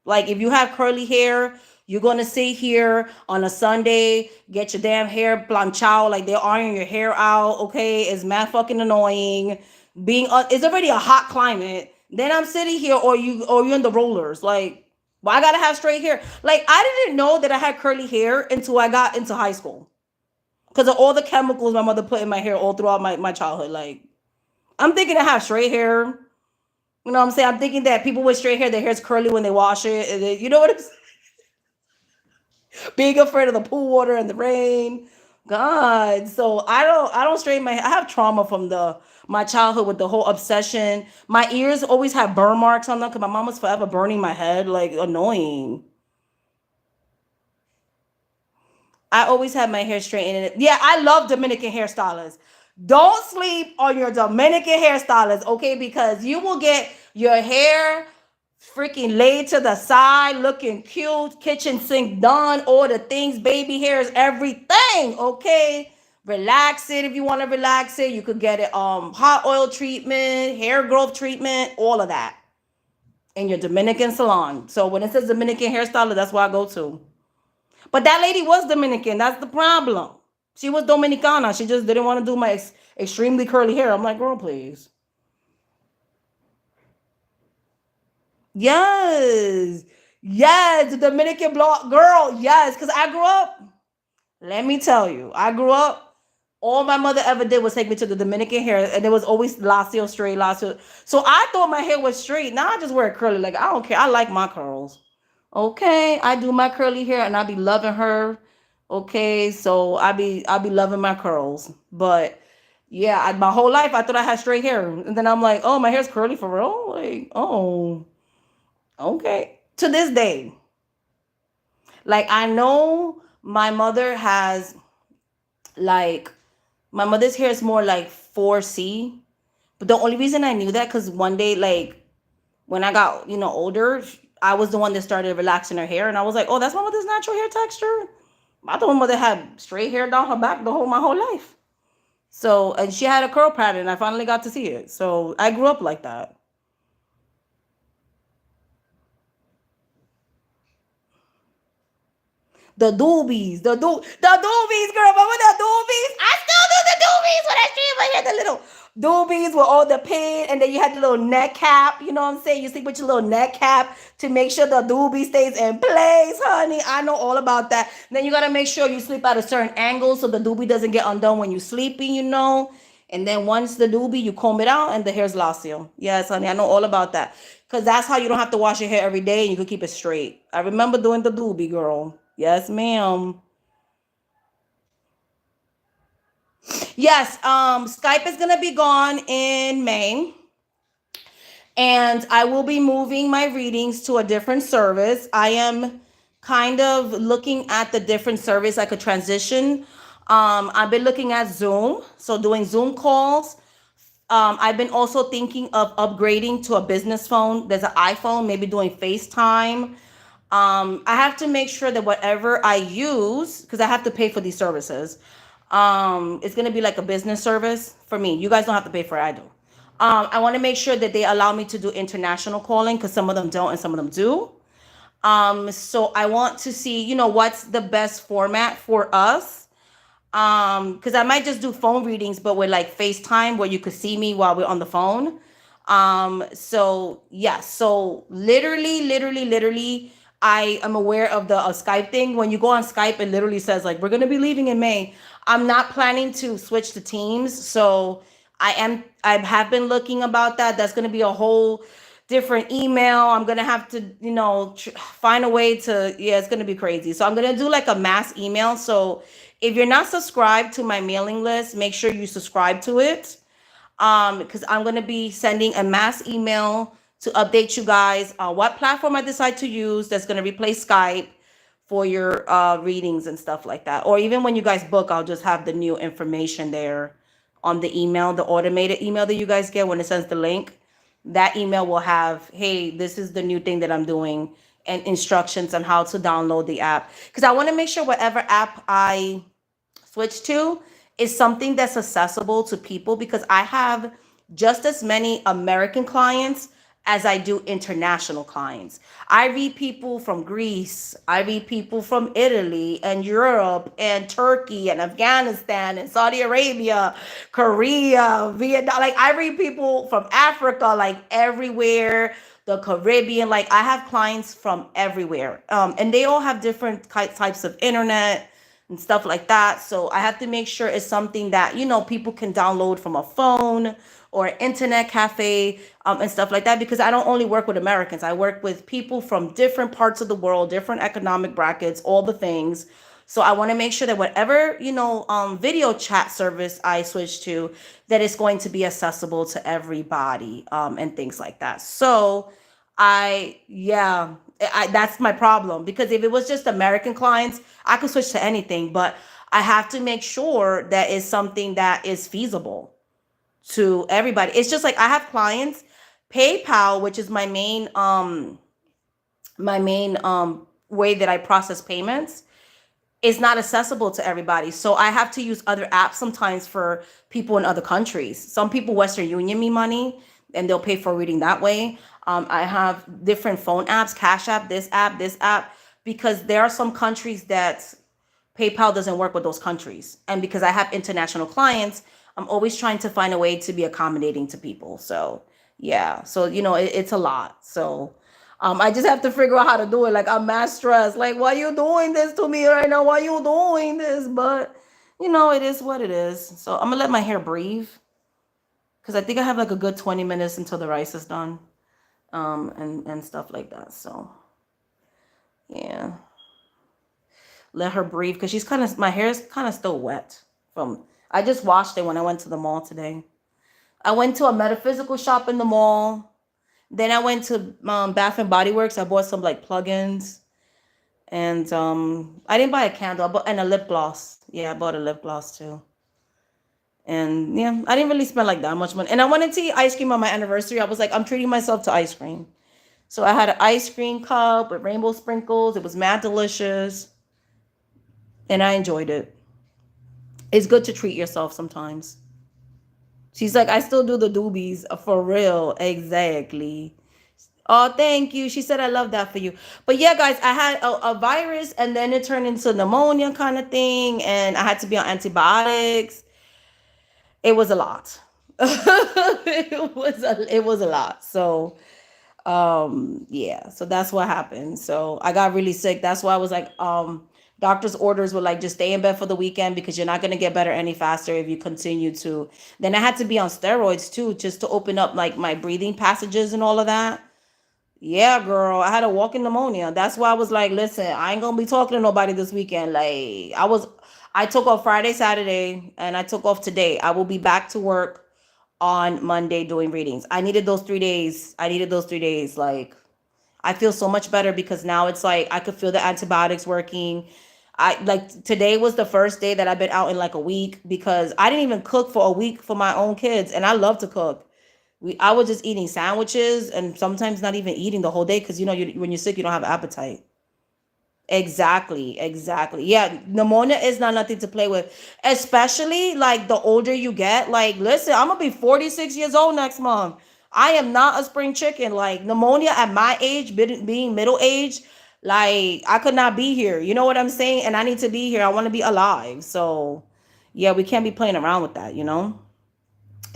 [SPEAKER 1] Like if you have curly hair, you're gonna sit here on a Sunday, get your damn hair planchado, like they're ironing your hair out. Okay, it's mad fucking annoying. It's already a hot climate. Then I'm sitting here, or you in the rollers. Like, well, I gotta have straight hair. Like I didn't know that I had curly hair until I got into high school because of all the chemicals my mother put in my hair all throughout my childhood. Like I'm thinking I have straight hair. You know what I'm saying? I'm thinking that people with straight hair, their hair's curly when they wash it. You know what I'm saying? Being afraid of the pool water and the rain. God. So I don't straighten my hair. I have trauma from the my childhood with the whole obsession. My ears always have burn marks on them because my mom was forever burning my head. Like annoying. I always had my hair straightened. Yeah, I love Dominican hairstylists. Don't sleep on your Dominican hairstylist, okay? Because you will get your hair freaking laid to the side, looking cute, kitchen sink done, all the things, baby hairs, everything, okay? Relax it if you want to relax it. You could get it hot oil treatment, hair growth treatment, all of that in your Dominican salon. So when it says Dominican hairstylist, that's what I go to. But that lady was Dominican. That's the problem. She was Dominicana. She just didn't want to do my extremely curly hair. I'm like, girl, please. Yes. Yes. The Dominican blonde girl. Yes. Because I grew up, let me tell you, I grew up, all my mother ever did was take me to the Dominican hair, and there was always lacio straight, lacio. So I thought my hair was straight. Now I just wear it curly. Like, I don't care. I like my curls. Okay, I do my curly hair and I be loving her. Okay, so I be loving my curls. But yeah, my whole life I thought I had straight hair. And then I'm like, oh, my hair's curly for real? Like, oh, okay. To this day. Like I know my mother has like my mother's hair is more like 4C. But the only reason I knew that because one day, like when I got, older, I was the one that started relaxing her hair. And I was like, oh, that's my mother's natural hair texture. I thought my mother had straight hair down her back my whole life. So, and she had a curl pattern. I finally got to see it. So I grew up like that. The doobies, girl. Remember the doobies? I still do the doobies when I stream. I hear the little doobies with all the pin, and then you had the little neck cap. You know what I'm saying? You sleep with your little neck cap to make sure the doobie stays in place, honey. I know all about that. Then you gotta make sure you sleep at a certain angle so the doobie doesn't get undone when you're sleeping. And then once the doobie, you comb it out and the hair's lacio. Yes, honey, I know all about that. Because that's how you don't have to wash your hair every day and you can keep it straight. I remember doing the doobie, girl. Yes, ma'am. Yes, Skype is gonna be gone in May. And I will be moving my readings to a different service. I am kind of looking at the different service I could transition. I've been looking at Zoom, so doing Zoom calls. I've been also thinking of upgrading to a business phone. There's an iPhone, maybe doing FaceTime. I have to make sure that whatever I use, because I have to pay for these services, it's gonna be like a business service for me. You guys don't have to pay for it, I do. I want to make sure that they allow me to do international calling because some of them don't and some of them do. So I want to see, what's the best format for us. Because I might just do phone readings, but with like FaceTime where you could see me while we're on the phone. So yeah, so literally, I am aware of the Skype thing. When you go on Skype, it literally says like we're gonna be leaving in May. I'm not planning to switch to Teams, so I have been looking about that. That's gonna be a whole different email. I'm gonna have to, find a way to. Yeah, it's gonna be crazy. So I'm gonna do like a mass email. So if you're not subscribed to my mailing list, make sure you subscribe to it. Because I'm gonna be sending a mass email to update you guys on what platform I decide to use that's gonna replace Skype for your readings and stuff like that. Or even when you guys book, I'll just have the new information there on the email, the automated email that you guys get when it sends the link. That email will have, hey, this is the new thing that I'm doing and instructions on how to download the app. Because I want to make sure whatever app I switch to is something that's accessible to people because I have just as many American clients as I do international clients. I read people from Greece, I read people from Italy and Europe and Turkey and Afghanistan and Saudi Arabia, Korea, Vietnam. Like I read people from Africa, like everywhere, the Caribbean. Like I have clients from everywhere. And they all have different types of internet and stuff like that. So I have to make sure it's something that, people can download from a phone or an internet cafe and stuff like that. Because I don't only work with Americans. I work with people from different parts of the world, different economic brackets, all the things. So I want to make sure that whatever, video chat service I switch to, that it's going to be accessible to everybody and things like that. So yeah, that's my problem because if it was just American clients, I could switch to anything, but I have to make sure that it's something that is feasible to everybody. It's just like I have clients, PayPal, which is my main way that I process payments is not accessible to everybody. So I have to use other apps sometimes for people in other countries. Some people Western Union me money and they'll pay for reading that way. I have different phone apps, Cash App, this app, because there are some countries that PayPal doesn't work with those countries. And because I have international clients, I'm always trying to find a way to be accommodating to people. So yeah, so it's a lot. So I just have to figure out how to do it. Like I'm mad stressed. Like, why you doing this to me right now? Why you doing this? But it is what it is. So I'm gonna let my hair breathe because I think I have like a good 20 minutes until the rice is done, and stuff like that. So Yeah. Let her breathe because my hair is kind of still wet from, I just washed it when I went to the mall today. I went to a metaphysical shop in the mall. Then I went to Bath and Body Works. I bought some like plugins. And I didn't buy a candle, and a lip gloss. Yeah, I bought a lip gloss too. And yeah, I didn't really spend like that much money. And I wanted to eat ice cream on my anniversary. I was like, I'm treating myself to ice cream. So I had an ice cream cup with rainbow sprinkles. It was mad delicious. And I enjoyed it. It's good to treat yourself sometimes. She's like, I still do the doobies for real. Exactly. Oh, thank you. She said, I love that for you. But yeah, guys, I had a virus and then it turned into pneumonia kind of thing. And I had to be on antibiotics. It was a lot. It was a lot. So yeah, so that's what happened. So I got really sick. That's why I was like, doctor's orders were like, just stay in bed for the weekend because you're not going to get better any faster if you continue to. Then I had to be on steroids too, just to open up like my breathing passages and all of that. Yeah, girl, I had a walking pneumonia. That's why I was like, listen, I ain't gonna be talking to nobody this weekend. Like, I took off Friday, Saturday, and I took off today. I will be back to work on Monday doing readings. I needed those 3 days. I needed those 3 days. Like, I feel so much better because now it's like I could feel the antibiotics working. I like today was the first day that I've been out in like a week because I didn't even cook for a week for my own kids, and I love to cook. I was just eating sandwiches and sometimes not even eating the whole day because when you're sick you don't have appetite. Exactly, exactly. Yeah, pneumonia is not nothing to play with, especially like the older you get. Like, listen, I'm gonna be 46 years old next month. I am not a spring chicken. Like pneumonia at my age, being middle age, like I could not be here. You know what I'm saying? And I need to be here. I want to be alive. So, yeah, we can't be playing around with that.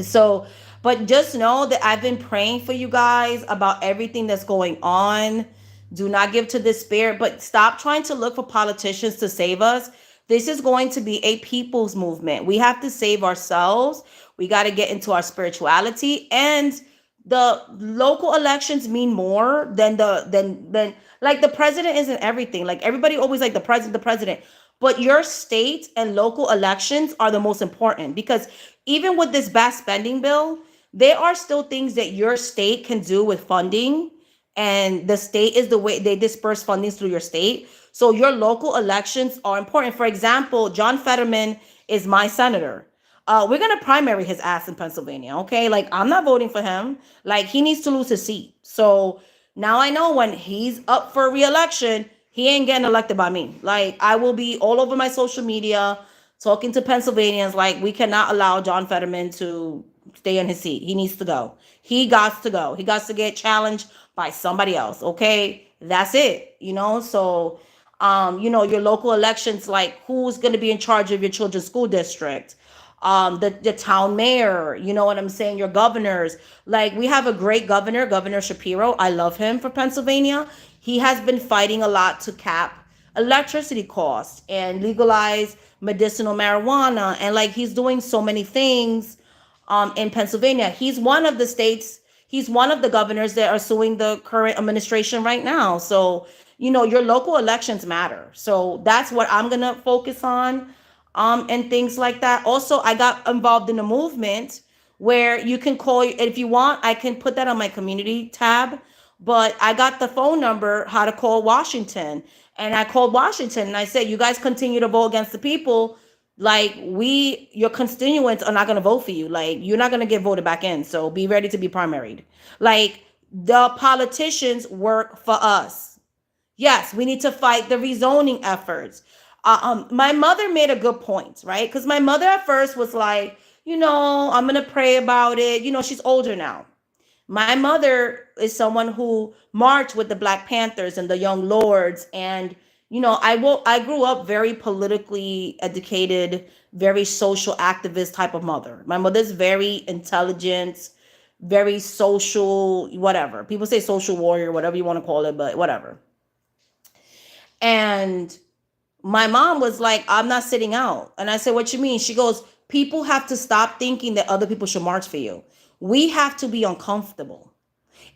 [SPEAKER 1] So, but just know that I've been praying for you guys about everything that's going on. Do not give to despair, but stop trying to look for politicians to save us. This is going to be a people's movement. We have to save ourselves. We got to get into our spirituality, and the local elections mean more than than like the president isn't everything. Like everybody always like the president, but your state and local elections are the most important because even with this bad spending bill, there are still things that your state can do with funding, and the state is the way they disperse funding through your state. So your local elections are important. For example, John Fetterman is my senator. We're gonna primary his ass in Pennsylvania, okay? Like I'm not voting for him. Like he needs to lose his seat. So now I know when he's up for re-election, he ain't getting elected by me. Like I will be all over my social media talking to Pennsylvanians. Like we cannot allow John Fetterman to stay in his seat. He needs to go. He got to go. He got to get challenged by somebody else. Okay, that's it. So your local elections, like who's going to be in charge of your children's school district, the town mayor, you know what I'm saying, your governors. Like we have a great governor, Governor Shapiro. I love him for Pennsylvania. He has been fighting a lot to cap electricity costs and legalize medicinal marijuana, and like he's doing so many things in Pennsylvania. He's one of the governors that are suing the current administration right now. So, your local elections matter. So that's what I'm going to focus on, and things like that. Also, I got involved in a movement where you can call, if you want, I can put that on my community tab, but I got the phone number, how to call Washington. And I called Washington and I said, you guys continue to vote against the people. Like your constituents are not going to vote for you. Like you're not going to get voted back in. So be ready to be primaried. Like the politicians work for us. Yes, we need to fight the rezoning efforts. My mother made a good point, right? Because my mother at first was like, I'm going to pray about it. She's older now. My mother is someone who marched with the Black Panthers and the Young Lords. And, I grew up very politically educated, very social activist type of mother. My mother's very intelligent, very social, whatever. People say social warrior, whatever you want to call it, but whatever. And my mom was like, I'm not sitting out. And I said, what you mean? She goes, people have to stop thinking that other people should march for you. We have to be uncomfortable.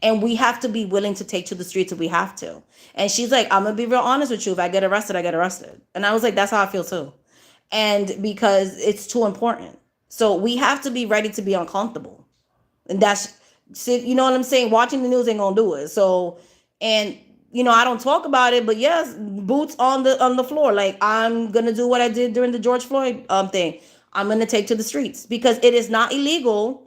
[SPEAKER 1] And we have to be willing to take to the streets if we have to. And she's like, I'm gonna be real honest with you. If I get arrested, I get arrested. And I was like, that's how I feel too. And because it's too important. So we have to be ready to be uncomfortable. And that's, you know what I'm saying? Watching the news ain't gonna do it. So, and I don't talk about it, but yes, boots on the floor. Like, I'm gonna do what I did during the George Floyd thing. I'm gonna take to the streets because it is not illegal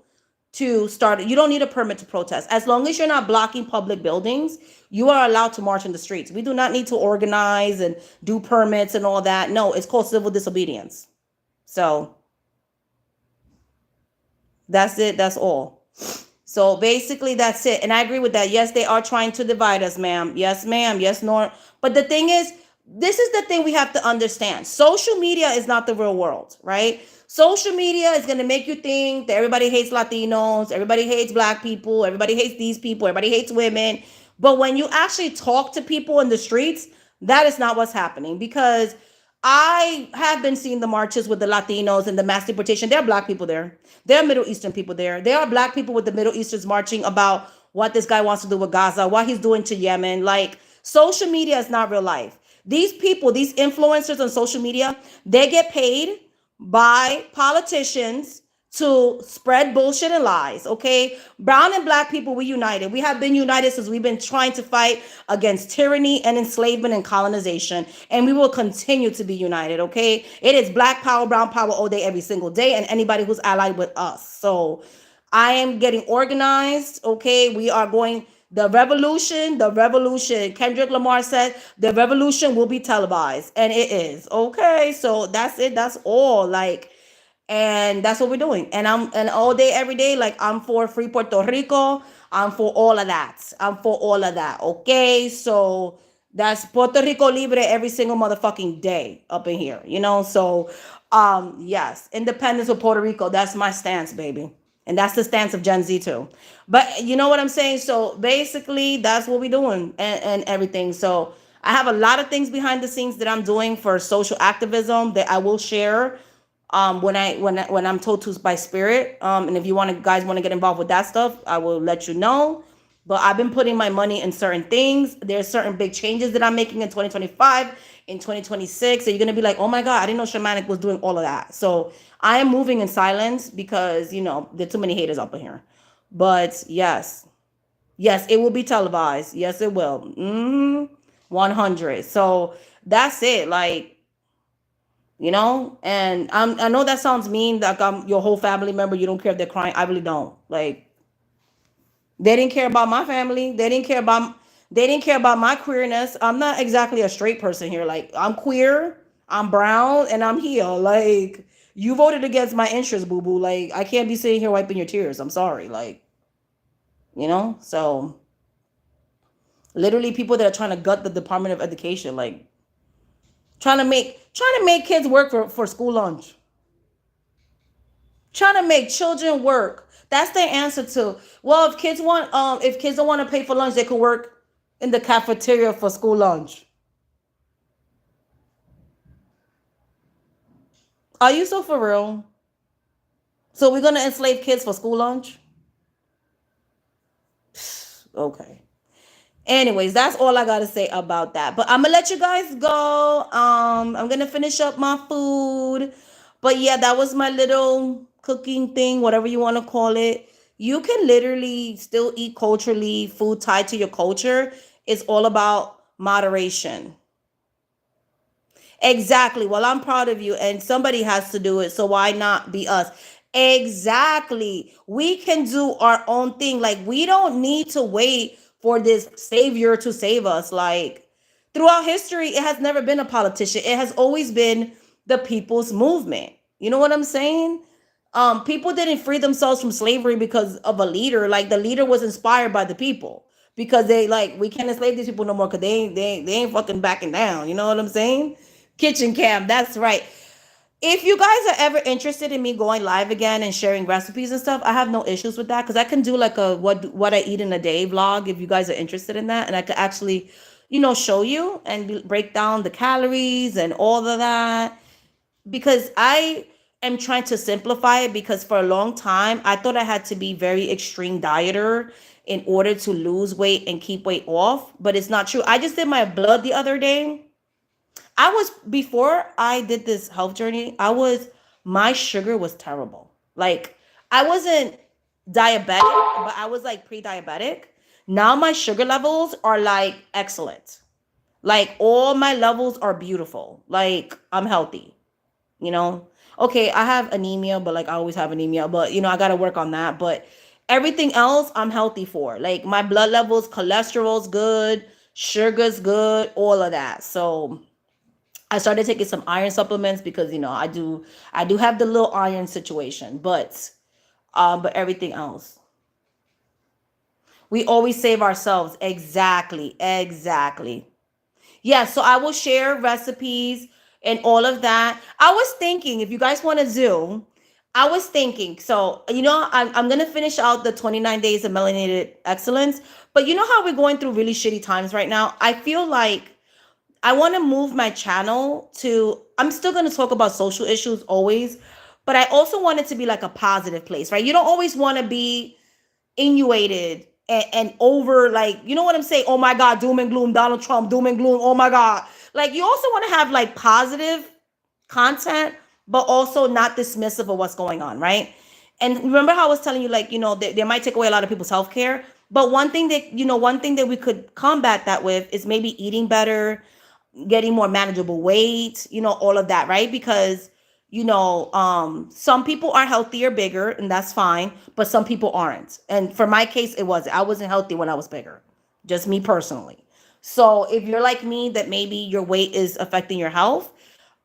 [SPEAKER 1] to start. You don't need a permit to protest. As long as you're not blocking public buildings, you are allowed to march in the streets. We do not need to organize and do permits and all that. No, it's called civil disobedience. So that's it. That's all. So basically that's it. And I agree with that. Yes, they are trying to divide us, ma'am. Yes, ma'am. Yes, Nor. But the thing is, this is the thing we have to understand. Social media is not the real world, right? Social media is going to make you think that everybody hates Latinos, everybody hates black people, everybody hates these people, everybody hates women. But when you actually talk to people in the streets, that is not what's happening, because I have been seeing the marches with the Latinos and the mass deportation. There are black people there. There are Middle Eastern people there. There are black people with the Middle Easterns marching about what this guy wants to do with Gaza, what he's doing to Yemen. Like, social media is not real life. These people, these influencers on social media, they get paid by politicians to spread bullshit and lies, okay? Brown and black people, we united. We have been united since we've been trying to fight against tyranny and enslavement and colonization, and we will continue to be united, okay? It is black power, brown power all day, every single day, and anybody who's allied with us. So I am getting organized, okay? We are going... The revolution, Kendrick Lamar said, the revolution will be televised, and it is, okay? So that's it. That's all. Like, and that's what we're doing. And all day, every day, like, I'm for free Puerto Rico. I'm for all of that. Okay? So that's Puerto Rico Libre every single motherfucking day up in here, So, yes, independence of Puerto Rico. That's my stance, baby. And that's the stance of Gen Z too. But you know what I'm saying? So basically that's what we're doing, and everything. So I have a lot of things behind the scenes that I'm doing for social activism that I will share when I'm told to by spirit. And if you guys want to get involved with that stuff, I will let you know. But I've been putting my money in certain things. There's certain big changes that I'm making in 2025, in 2026. So you're going to be like, oh my God, I didn't know Shamanic was doing all of that. So I am moving in silence because, there are too many haters up in here. But yes, it will be televised. Yes, it will. 100. So that's it. Like, and I know that sounds mean, like I'm your whole family member. You don't care if they're crying. I really don't. Like, they didn't care about my family. They didn't care about my queerness. I'm not exactly a straight person here. Like, I'm queer, I'm brown, and I'm here. Like, you voted against my interests, boo-boo. Like, I can't be sitting here wiping your tears. I'm sorry. Like, so literally people that are trying to gut the Department of Education, like trying to make kids work for school lunch. Trying to make children work. That's their answer to, well, if kids don't want to pay for lunch, they could work in the cafeteria for school lunch. Are you so for real? So we're gonna enslave kids for school lunch? Okay. Anyways, that's all I gotta say about that. But I'm gonna let you guys go. I'm gonna finish up my food. But yeah, that was my little cooking thing, whatever you want to call it. You can literally still eat culturally, food tied to your culture. It's all about moderation. Exactly. Well, I'm proud of you, and somebody has to do it. So why not be us? Exactly. We can do our own thing. Like, we don't need to wait for this savior to save us. Like, throughout history, it has never been a politician. It has always been the people's movement. You know what I'm saying? People didn't free themselves from slavery because of a leader. Like, the leader was inspired by the people, because they like, we can't enslave these people no more, because they ain't fucking backing down. You know what I'm saying? Kitchen cam, that's right. If you guys are ever interested in me going live again and sharing recipes and stuff, I have no issues with that, because I can do like a what I eat in a day vlog if you guys are interested in that, and I could actually, show you and break down the calories and all of that, because am trying to simplify it because for a long time I thought I had to be very extreme dieter in order to lose weight and keep weight off, but it's not true. I just did my blood the other day. I was before I did this health journey, my sugar was terrible. Like I wasn't diabetic, but I was like pre-diabetic. Now my sugar levels are like excellent. Like all my levels are beautiful. Like I'm healthy, you know. Okay, I have anemia, but like I always have anemia, but I got to work on that, but everything else I'm healthy for. Like my blood levels, cholesterol's good, sugar's good, all of that. So I started taking some iron supplements because I do have the little iron situation, but everything else. We always save ourselves. Exactly. Exactly. Yeah, so I will share recipes and all of that. I was thinking, if you guys want to Zoom, I was thinking, so, I'm going to finish out the 29 days of melanated excellence, but you know how we're going through really shitty times right now? I feel like I want to move my channel I'm still going to talk about social issues always, but I also want it to be like a positive place, right? You don't always want to be innuated and over, like, you know what I'm saying? Oh my God, doom and gloom, Donald Trump, doom and gloom. Oh my God. Like, you also want to have like positive content, but also not dismissive of what's going on, right? And remember how I was telling you, like, they might take away a lot of people's health care. But one thing that we could combat that with is maybe eating better, getting more manageable weight, all of that, right? Because some people are healthier, bigger, and that's fine, but some people aren't. And for my case, I wasn't healthy when I was bigger, just me personally. So if you're like me, that maybe your weight is affecting your health,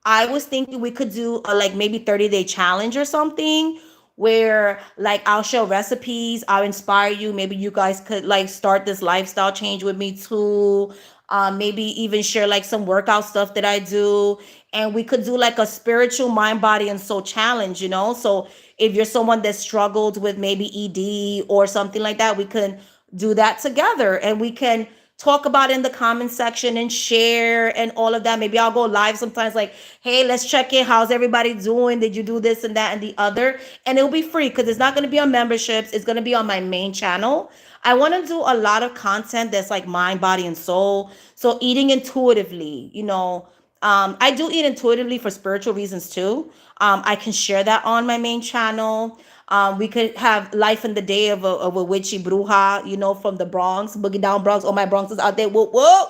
[SPEAKER 1] I was thinking we could do a like maybe 30-day challenge or something where like I'll show recipes, I'll inspire you. Maybe you guys could like start this lifestyle change with me too. Maybe even share like some workout stuff that I do. And we could do like a spiritual mind, body, and soul challenge. So if you're someone that struggled with maybe ED or something like that, we can do that together and we can talk about in the comment section and share and all of that. Maybe I'll go live sometimes like, hey, let's check in. How's everybody doing? Did you do this and that and the other? And it'll be free because it's not going to be on memberships. It's going to be on my main channel. I want to do a lot of content that's like mind, body, and soul. So eating intuitively, I do eat intuitively for spiritual reasons too. I can share that on my main channel. We could have life in the day of a witchy bruja, from the Bronx, Boogie Down Bronx. All my Bronxers out there, whoop whoop.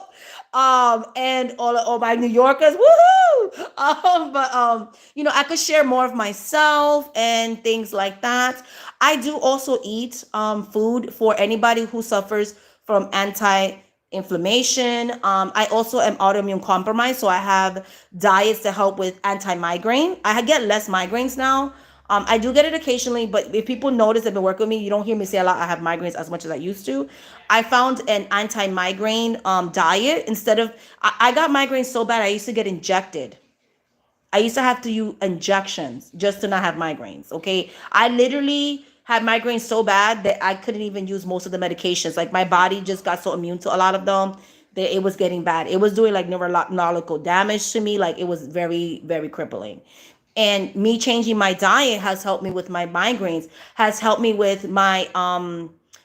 [SPEAKER 1] And all my New Yorkers, woohoo! But I could share more of myself and things like that. I do also eat food for anybody who suffers from anti-inflammation. I also am autoimmune compromised, so I have diets that help with anti-migraine. I get less migraines now. I do get it occasionally, but if people notice they've been working with me, you don't hear me say a lot I have migraines as much as I used to. I found an anti-migraine diet instead of I got migraines so bad I used to get injected. I used to have to use injections just to not have migraines. Okay. I literally had migraines so bad that I couldn't even use most of the medications. Like my body just got so immune to a lot of them that it was getting bad. It was doing like neurological damage to me. Like it was very, very crippling. And me changing my diet has helped me with my migraines, has helped me with my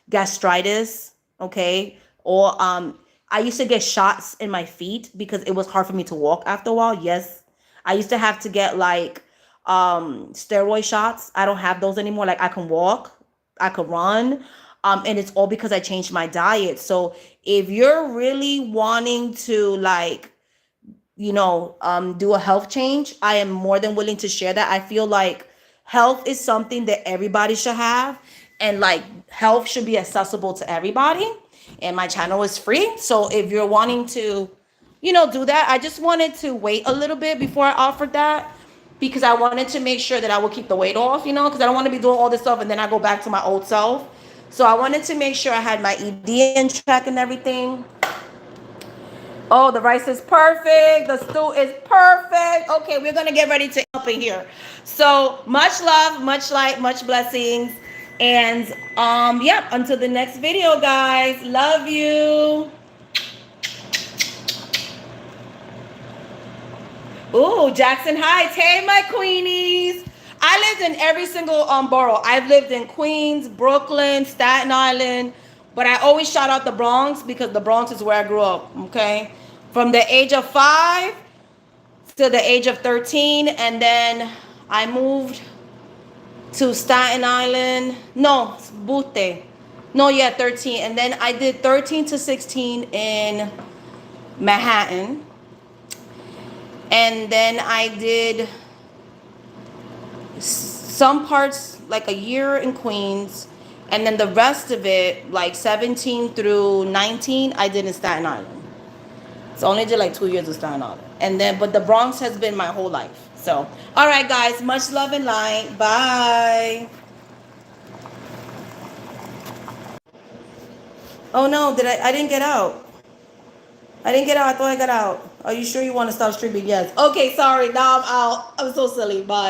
[SPEAKER 1] gastritis. Okay. Or I used to get shots in my feet because it was hard for me to walk after a while. Yes. I used to have to get like steroid shots. I don't have those anymore. Like I can walk, I can run. And it's all because I changed my diet. So if you're really wanting to like, do a health change, I am more than willing to share that. I feel like health is something that everybody should have. And like health should be accessible to everybody. And my channel is free. So if you're wanting to do that. I just wanted to wait a little bit before I offered that because I wanted to make sure that I would keep the weight off, because I don't want to be doing all this stuff and then I go back to my old self. So I wanted to make sure I had my ED in check and everything. Oh, the rice is perfect. The stew is perfect. Okay, we're going to get ready to up in here. So much love, much light, much blessings. And until the next video, guys. Love you. Ooh, Jackson Heights. Hey, my queenies. I lived in every single borough. I've lived in Queens, Brooklyn, Staten Island, but I always shout out the Bronx because the Bronx is where I grew up. Okay, from the age of 5 to the age of 13, and then I moved to Staten Island. No, Butte. No, yeah, 13, and then I did 13 to 16 in Manhattan, and then I did some parts like a year in Queens, and then the rest of it, like 17 through 19, I did in Staten Island. So I only did like 2 years of Staten Island, and then but the Bronx has been my whole life. So all right, guys, much love and light. Bye. Oh no, I didn't get out. I didn't get out. I thought I got out. Are you sure you want to stop streaming? Yes. Okay, sorry. Now I'm out. I'm so silly. Bye.